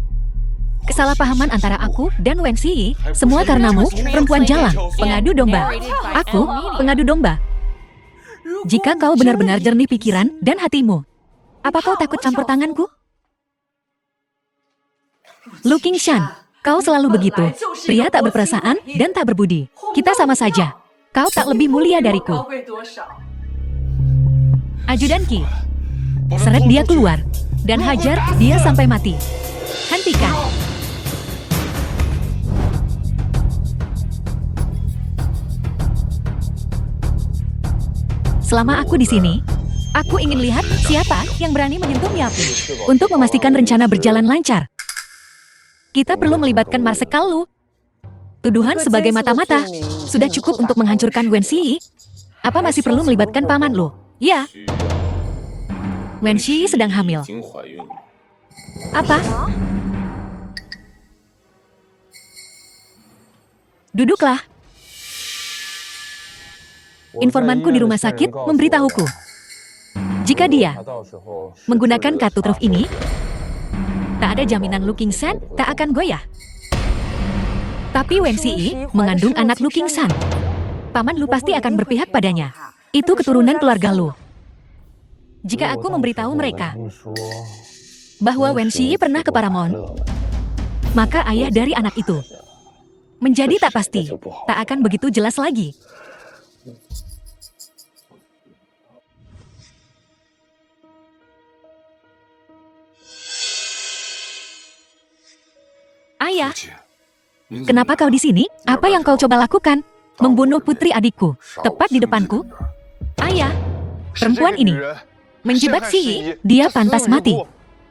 Kesalahpahaman antara aku dan Wen Xi, semua karenamu, perempuan jalang, pengadu domba. Aku, pengadu domba. Jika kau benar-benar jernih pikiran dan hatimu, apa kau takut campur tanganku? Lu Qingshan, kau selalu begitu. Pria tak berperasaan dan tak berbudi. Kita sama saja. Kau tak lebih mulia dariku. Ajudan Qi, seret dia keluar dan hajar dia sampai mati. Hentikan. Selama aku di sini, aku ingin lihat siapa yang berani menyentuh Miapi. Untuk memastikan rencana berjalan lancar, kita perlu melibatkan Marsekal Lu. Tuduhan sebagai mata-mata sudah cukup untuk menghancurkan Wen Xi. Apa masih perlu melibatkan paman Lu? Ya. Wen Xi sedang hamil. Apa? Duduklah. Informanku di rumah sakit memberitahuku. Jika dia menggunakan kartu truf ini, tak ada jaminan Lu Qingshan tak akan goyah. Tapi Wen Xi mengandung anak Lu Qingshan. Paman Lu pasti akan berpihak padanya. Itu keturunan keluarga Lu. Jika aku memberitahu mereka bahwa Wen Xi pernah ke Paramount, maka ayah dari anak itu menjadi tak pasti, tak akan begitu jelas lagi. Ayah, kenapa kau di sini? Apa yang kau coba lakukan? Membunuh putri adikku, tepat di depanku? Ayah, perempuan ini menjebak Xi, dia pantas mati.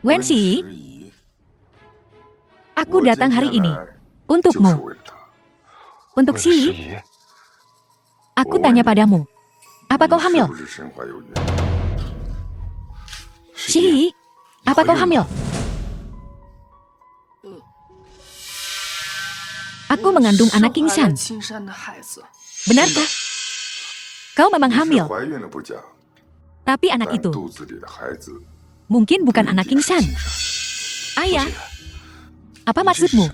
Wen Xi, aku datang hari ini untukmu. Untuk Xi, aku tanya padamu, apa kau hamil? Xi, apa kau hamil? Aku mengandung anak Qingshan. Benarkah? Kau memang hamil. Tapi anak itu mungkin bukan anak Qingshan. Ayah, apa maksudmu?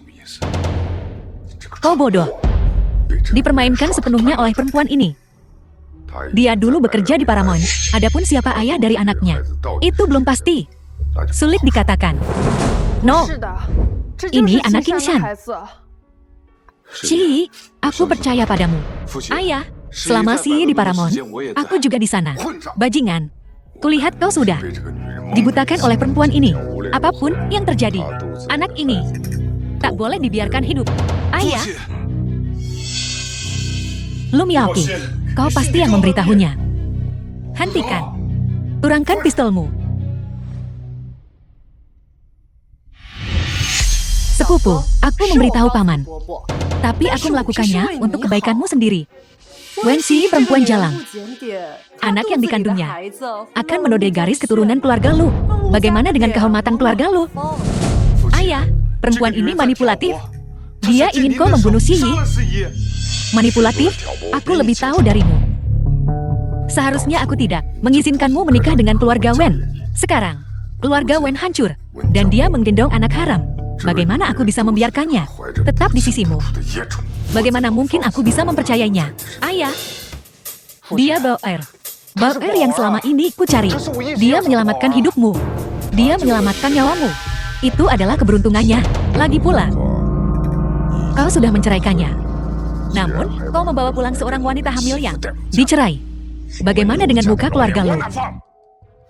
Kau bodoh. Dipermainkan sepenuhnya oleh perempuan ini. Dia dulu bekerja di Paramount. Adapun siapa ayah dari anaknya, itu belum pasti. Sulit dikatakan. No, ini anak Qingshan. Xi, aku percaya padamu. Ayah, selama Xi di Paramount, aku juga di sana. Bajingan, kulihat kau sudah dibutakan oleh perempuan ini. Apapun yang terjadi, anak ini tak boleh dibiarkan hidup. Ayah, Lu Miaoqi, kau pasti yang memberitahunya. Hentikan. Turunkan pistolmu. Sepupu, aku memberitahu paman. Tapi aku melakukannya untuk kebaikanmu sendiri. Wen Xi perempuan jalang. Anak yang dikandungnya akan menodai garis keturunan keluarga Lu. Bagaimana dengan kehormatan keluarga Lu? Ayah, perempuan ini manipulatif. Dia ingin kau membunuh Xi. Manipulatif? Aku lebih tahu darimu. Seharusnya aku tidak mengizinkanmu menikah dengan keluarga Wen. Sekarang, keluarga Wen hancur, dan dia menggendong anak haram. Bagaimana aku bisa membiarkannya tetap di sisimu? Bagaimana mungkin aku bisa mempercayainya? Ayah, dia Bauer. Bauer yang selama ini ku cari. Dia menyelamatkan hidupmu. Dia menyelamatkan nyawamu. Itu adalah keberuntungannya. Lagi pula, kau sudah menceraikannya. Namun, kau membawa pulang seorang wanita hamil yang dicerai. Bagaimana dengan muka keluarga lo?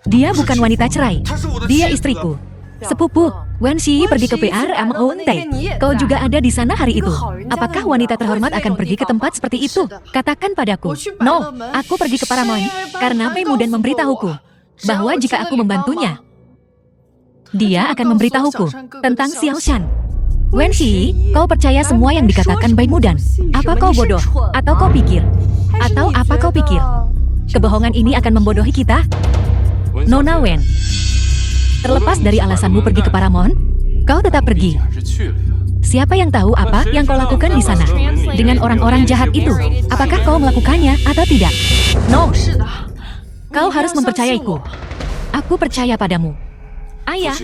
Dia bukan wanita cerai. Dia istriku. Sepupu, Wen Xi pergi ke PRMONT. Kau juga ada di sana hari itu. Apakah wanita terhormat akan pergi ke tempat seperti itu? Katakan padaku. No, aku pergi ke Paramount karena Pei Mudan memberitahuku bahwa jika aku membantunya, dia akan memberitahuku tentang Xiao Shan. Wen Xi, kau percaya semua yang dikatakan Pei Mudan? Apa kau bodoh? Atau kau pikir? Atau apa kau pikir? Kebohongan ini akan membodohi kita? Nona Wen, Terlepas dari alasanmu pergi ke Paramount, kau tetap pergi. Siapa yang tahu apa yang kau lakukan di sana? Dengan orang-orang jahat itu, apakah kau melakukannya atau tidak? No. Kau harus mempercayaiku. Aku percaya padamu. Ayah,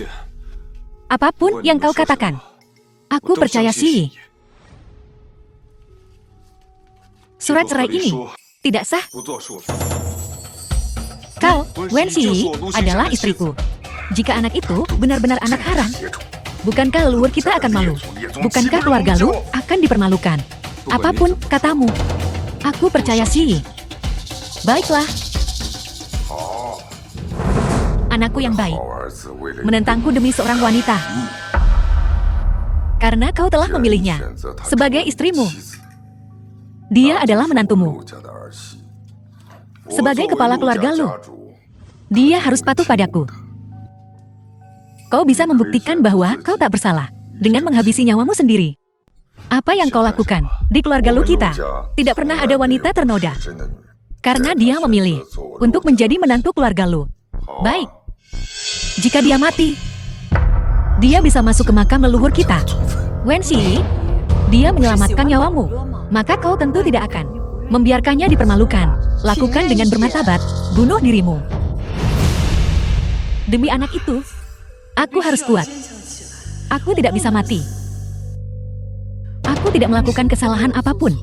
apapun yang kau katakan, aku percaya sih. Surat cerai ini tidak sah. Kau, Wen Xi, adalah istriku. Jika anak itu benar-benar anak haram, bukankah leluhur kita akan malu? Bukankah keluarga lu akan dipermalukan? Apapun katamu, aku percaya sih. Baiklah. Anakku yang baik, menentangku demi seorang wanita. Karena kau telah memilihnya sebagai istrimu. Dia adalah menantumu. Sebagai kepala keluarga lu, dia harus patuh padaku. Kau bisa membuktikan bahwa kau tak bersalah dengan menghabisi nyawamu sendiri. Apa yang kau lakukan di keluarga lu kita? Tidak pernah ada wanita ternoda. Karena dia memilih untuk menjadi menantu keluarga lu. Baik. Jika dia mati, dia bisa masuk ke makam leluhur kita. Wen Xi, dia menyelamatkan nyawamu. Maka kau tentu tidak akan membiarkannya dipermalukan. Lakukan dengan bermartabat, bunuh dirimu. Demi anak itu, aku harus kuat. Aku tidak bisa mati. Aku tidak melakukan kesalahan apapun.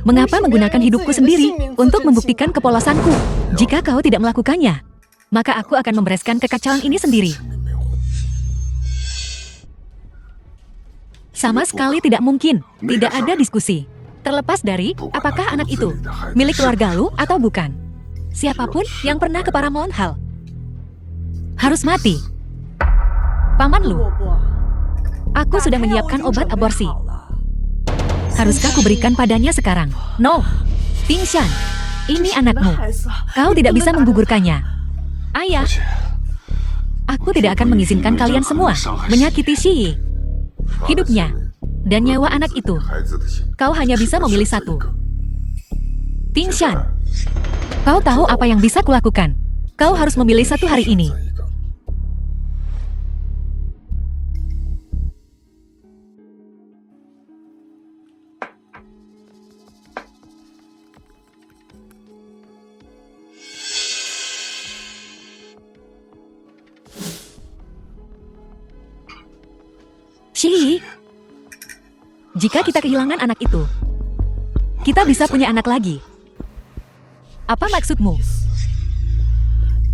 Mengapa menggunakan hidupku sendiri untuk membuktikan kepolosanku? Jika kau tidak melakukannya, maka aku akan membereskan kekacauan ini sendiri. Sama sekali tidak mungkin. Tidak ada diskusi. Terlepas dari apakah anak itu milik keluarga lu atau bukan. Siapapun yang pernah ke Paramount Hall harus mati. Paman lu, aku sudah menyiapkan obat aborsi. Haruskah kuberikan padanya sekarang? No. Pingshan, ini anakmu. Kau tidak bisa menggugurkannya. Ayah, aku tidak akan mengizinkan kalian semua menyakiti Xi. Hidupnya dan nyawa anak itu, kau hanya bisa memilih satu. Pingshan, kau tahu apa yang bisa kulakukan? Kau harus memilih satu hari ini. Xi, jika kita kehilangan anak itu, kita bisa punya anak lagi. Apa maksudmu?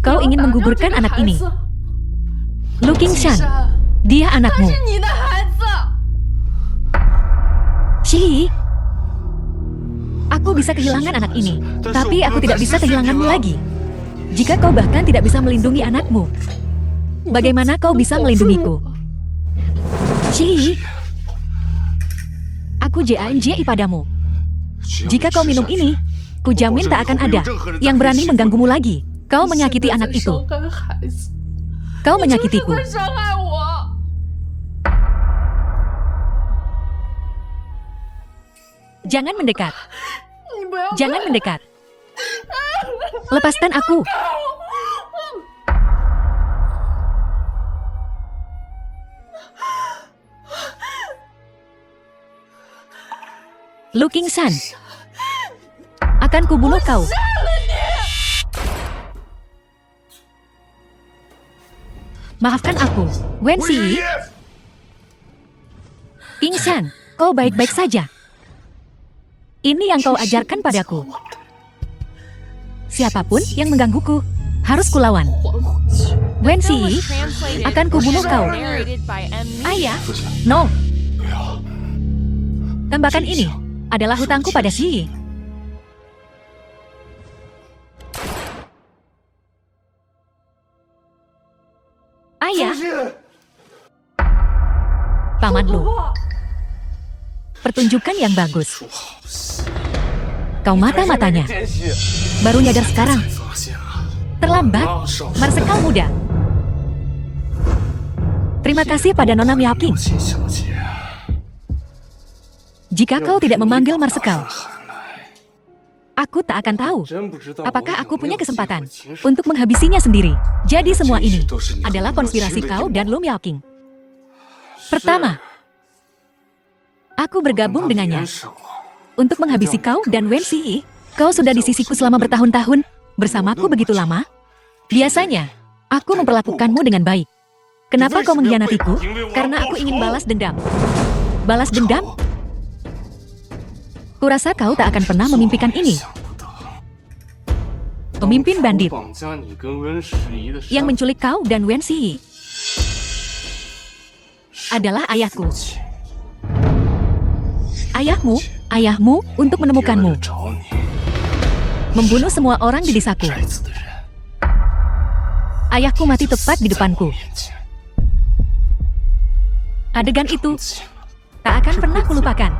Kau ingin menggugurkan anak ini? Lu Qingshan, dia anakmu. Xi, aku bisa kehilangan anak ini, tapi aku tidak bisa kehilanganmu lagi. Jika kau bahkan tidak bisa melindungi anakmu, bagaimana kau bisa melindungiku? Xi, aku JANJI padamu. Jika kau minum ini, kujamin tak akan ada yang berani mengganggumu lagi. Kau menyakiti anak itu. Kau menyakitiku. Jangan mendekat. Jangan mendekat. Lepaskan aku. Lu Qingshan, akan kubunuh kau. Maafkan aku, Wen Xi. Qingshan, kau baik-baik saja. Ini yang kau ajarkan padaku. Siapapun yang menggangguku, harus kulawan. Wen Xi, akan kubunuh kau. Ayah, no. Tembakan ini adalah hutangku pada Xi. Ayah, paman lu. Pertunjukan yang bagus. Kau mata-matanya. Baru nyadar sekarang. Terlambat, Marsekal muda. Terima kasih pada Nona Miaking. Jika kau tidak memanggil Marsekal, Aku tak akan tahu apakah aku punya kesempatan untuk menghabisinya sendiri. Jadi semua ini adalah konspirasi kau dan Lu Miaoqing. Pertama, aku bergabung dengannya untuk menghabisi kau dan Wen Xi. Kau sudah di sisiku selama bertahun-tahun, bersamaku begitu lama. Biasanya, aku memperlakukanmu dengan baik. Kenapa kau mengkhianatiku? Karena aku ingin balas dendam. Balas dendam? Kurasa kau tak akan pernah memimpikan ini. Pemimpin bandit yang menculik kau dan Wen Xi adalah ayahku. Ayahmu untuk menemukanmu. Membunuh semua orang di desaku. Ayahku mati tepat di depanku. Adegan itu tak akan pernah kulupakan.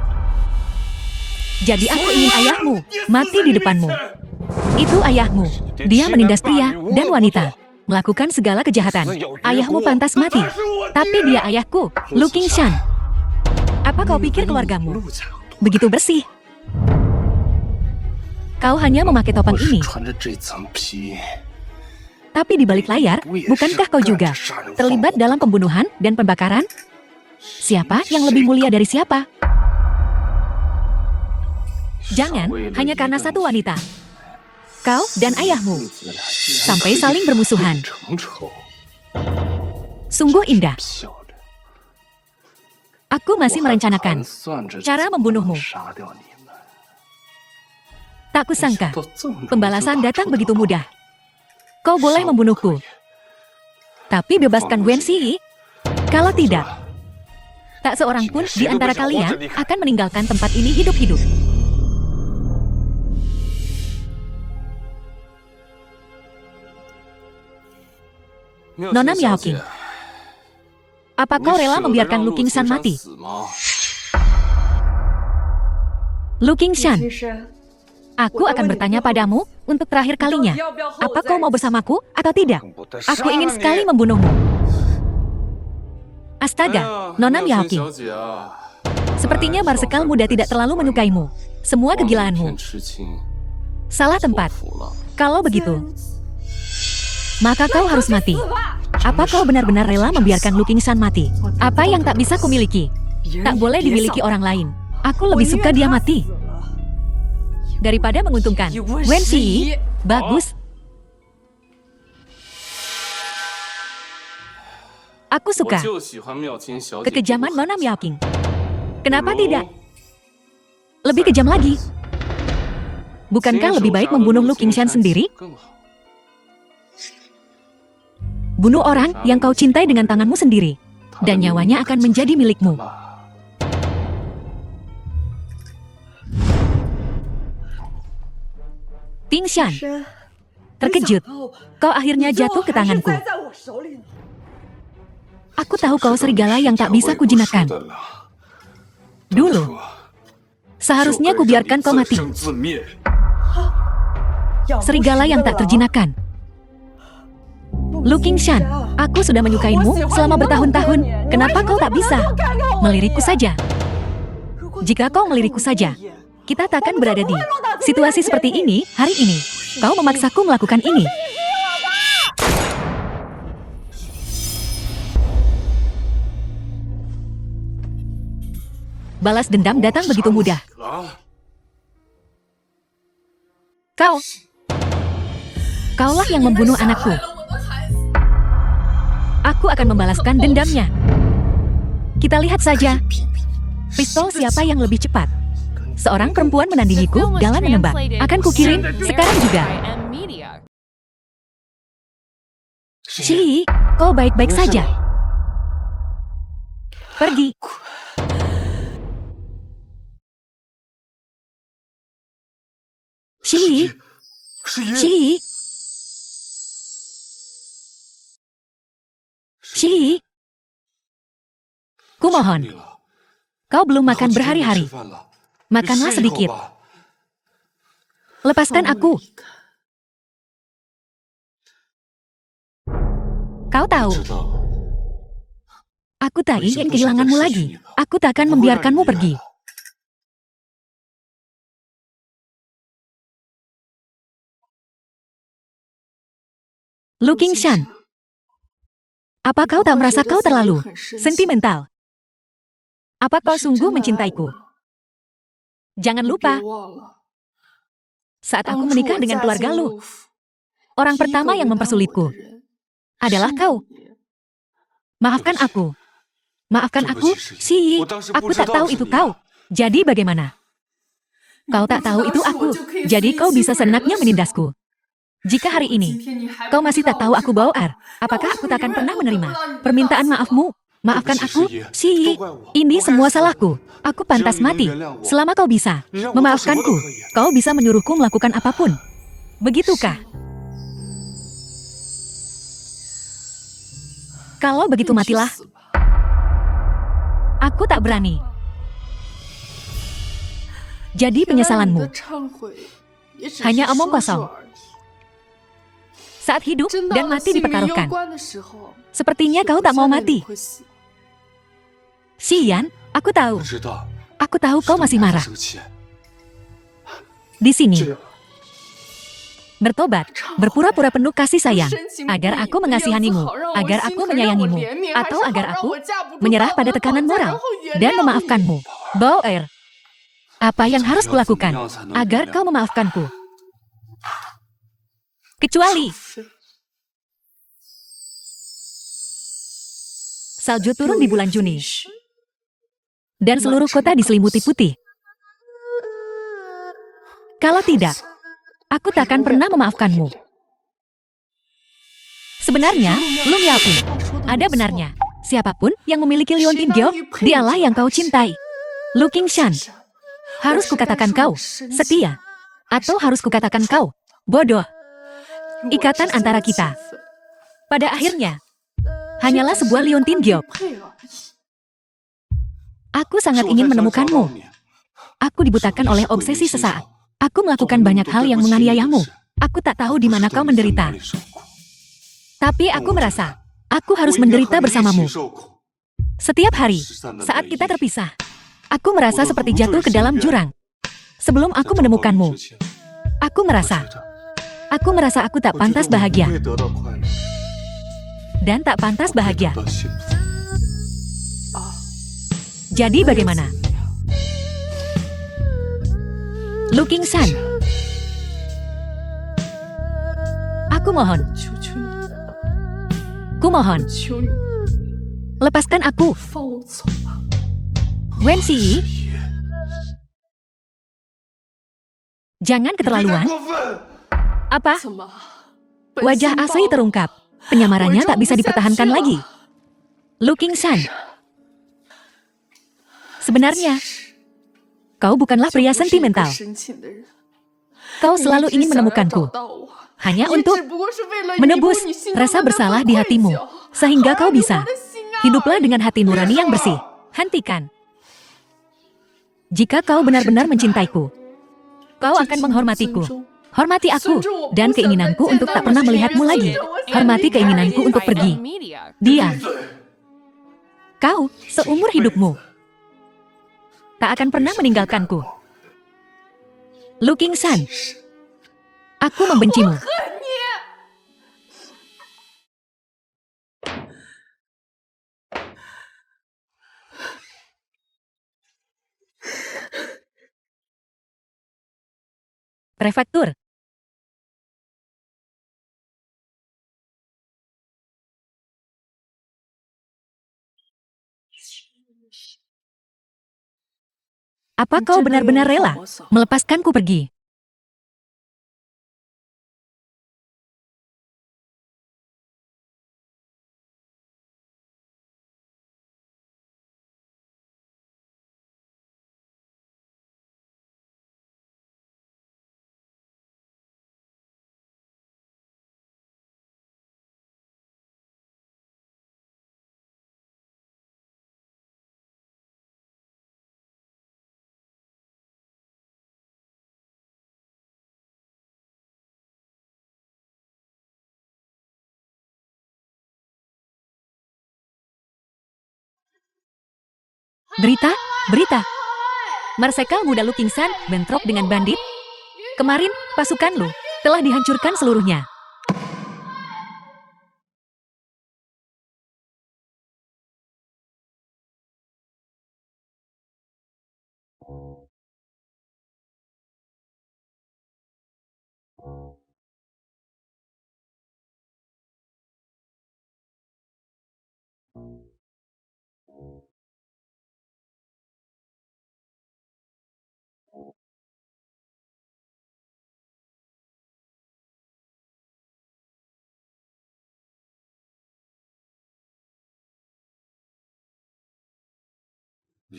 Jadi aku ingin ayahmu mati di depanmu. Itu ayahmu. Dia menindas pria dan wanita, melakukan segala kejahatan. Ayahmu pantas mati. Tapi dia ayahku, Lu Qingshan. Apa kau pikir keluargamu begitu bersih? Kau hanya memakai topeng ini. Tapi di balik layar, bukankah kau juga terlibat dalam pembunuhan dan pembakaran? Siapa yang lebih mulia dari siapa? Jangan hanya karena satu wanita. Kau dan ayahmu sampai saling bermusuhan. Sungguh indah. Aku masih merencanakan cara membunuhmu. Tak kusangka, pembalasan datang begitu mudah. Kau boleh membunuhku, tapi bebaskan Wen Xi. Kalau tidak, tak seorang pun di antara kalian akan meninggalkan tempat ini hidup-hidup. Nona Miaoqing, apa kau rela membiarkan Lu Qingshan mati? Lu Qingshan, aku akan bertanya padamu untuk terakhir kalinya. Apa kau mau bersamaku atau tidak? Aku ingin sekali membunuhmu. Astaga, Nona Miaoqing. Sepertinya Marsekal muda tidak terlalu menyukaimu. Semua kegilaanmu. Salah tempat. Kalau begitu, maka kau harus mati. Apa kau benar-benar rela membiarkan Lu Qingshan mati? Apa yang tak bisa kumiliki tak boleh dimiliki orang lain. Aku lebih suka dia mati daripada menguntungkan Wen Xi. Bagus. Aku suka kekejaman Nona Miaoqing. Kenapa tidak lebih kejam lagi? Bukankah lebih baik membunuh Lu Qingshan sendiri? Bunuh orang yang kau cintai dengan tanganmu sendiri, dan nyawanya akan menjadi milikmu. Qingshan, terkejut. Kau akhirnya jatuh ke tanganku. Aku tahu kau serigala yang tak bisa kujinakkan. Dulu, seharusnya kubiarkan kau mati. Serigala yang tak terjinakkan. Lu Qingshan, aku sudah menyukaimu selama bertahun-tahun. Kenapa kau tak bisa melirikku saja? Jika kau melirikku saja, kita takkan berada di situasi seperti ini hari ini. Kau memaksaku melakukan ini. Balas dendam datang begitu mudah. Kaulah yang membunuh anakku. Aku akan membalaskan dendamnya. Kita lihat saja, pistol siapa yang lebih cepat. Seorang perempuan menandingiku dalam menembak. Akan kukirim sekarang juga. Xi, kau baik-baik saja. Pergi. Xi. Xi, kumohon. Kau belum makan berhari-hari. Makanlah sedikit. Lepaskan aku. Kau tahu, aku tak ingin kehilanganmu lagi. Aku tak akan membiarkanmu pergi. Lu Qingshan, apa kau tak merasa kau terlalu sentimental? Apa kau sungguh mencintaiku? Jangan lupa, saat aku menikah dengan keluarga Lu, orang pertama yang mempersulitku adalah kau. Maafkan aku. Maafkan aku, Xi Yi. Aku tak tahu itu kau. Jadi bagaimana? Kau tak tahu itu aku. Jadi kau bisa senaknya menindasku. Jika hari ini kau masih tak tahu aku Bao'er, apakah aku tak akan pernah menerima permintaan maafmu? Maafkan aku, Xi Yi. Ini semua salahku. Aku pantas mati. Selama kau bisa memaafkanku, kau bisa menyuruhku melakukan apapun. Begitukah? Kalau begitu matilah. Aku tak berani. Jadi penyesalanmu hanya omong kosong. Saat hidup dan mati dipertaruhkan, sepertinya kau tak mau mati. Xiyan, aku tahu. Aku tahu kau masih marah. Di sini, bertobat, berpura-pura penuh kasih sayang, agar aku mengasihanimu, agar aku menyayangimu, atau agar aku menyerah pada tekanan moral dan memaafkanmu. Bao'er, apa yang harus kulakukan agar kau memaafkanku? Kecuali salju turun di bulan Juni, dan seluruh kota diselimuti putih. Kalau tidak, aku tak akan pernah memaafkanmu. Sebenarnya, Lu Miaopi, ada benarnya. Siapapun yang memiliki Liontin Gyo, dialah yang kau cintai. Lu Qingshan, harus kukatakan kau setia, atau harus kukatakan kau bodoh. Ikatan antara kita, pada akhirnya, hanyalah sebuah Liontin Gyo. Aku sangat ingin menemukanmu. Aku dibutakan oleh obsesi sesaat. Aku melakukan banyak hal yang menganiayamu. Aku tak tahu di mana kau menderita. Tapi aku merasa, aku harus menderita bersamamu. Setiap hari, saat kita terpisah, aku merasa seperti jatuh ke dalam jurang. Sebelum aku menemukanmu, aku merasa aku tak pantas bahagia. Dan tak pantas bahagia. Jadi bagaimana? Lu Qingshan, aku mohon. Kumohon, lepaskan aku. Wen Xi, jangan keterlaluan. Apa? Wajah asli terungkap. Penyamarannya tak bisa dipertahankan lagi. Lu Qingshan, sebenarnya, kau bukanlah pria sentimental. Kau selalu ingin menemukanku, hanya untuk menebus rasa bersalah di hatimu, sehingga kau bisa hiduplah dengan hati nurani yang bersih. Hentikan. Jika kau benar-benar mencintaiku, kau akan menghormatiku. Hormati aku dan keinginanku untuk tak pernah melihatmu lagi. Hormati keinginanku untuk pergi. Diam. Kau, seumur hidupmu, tak akan pernah meninggalkanku. Lu Qingshan, aku membencimu. Prefektur. Apa kau benar-benar rela melepaskanku pergi? Berita, berita. Marsekal muda Lu Qingshan bentrok dengan bandit. Kemarin, pasukan Lu telah dihancurkan seluruhnya.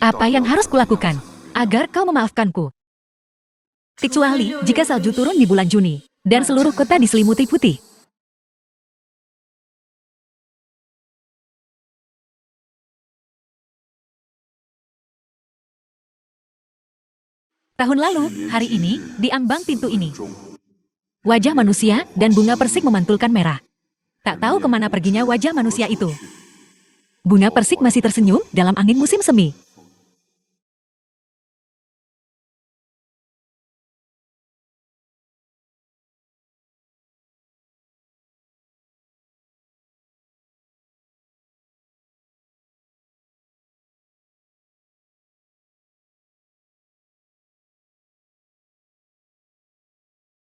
Apa yang harus kulakukan agar kau memaafkanku? Kecuali jika salju turun di bulan Juni dan seluruh kota diselimuti putih. Tahun lalu, hari ini, di ambang pintu ini, wajah manusia dan bunga persik memantulkan merah. Tak tahu kemana perginya wajah manusia itu. Bunga persik masih tersenyum dalam angin musim semi.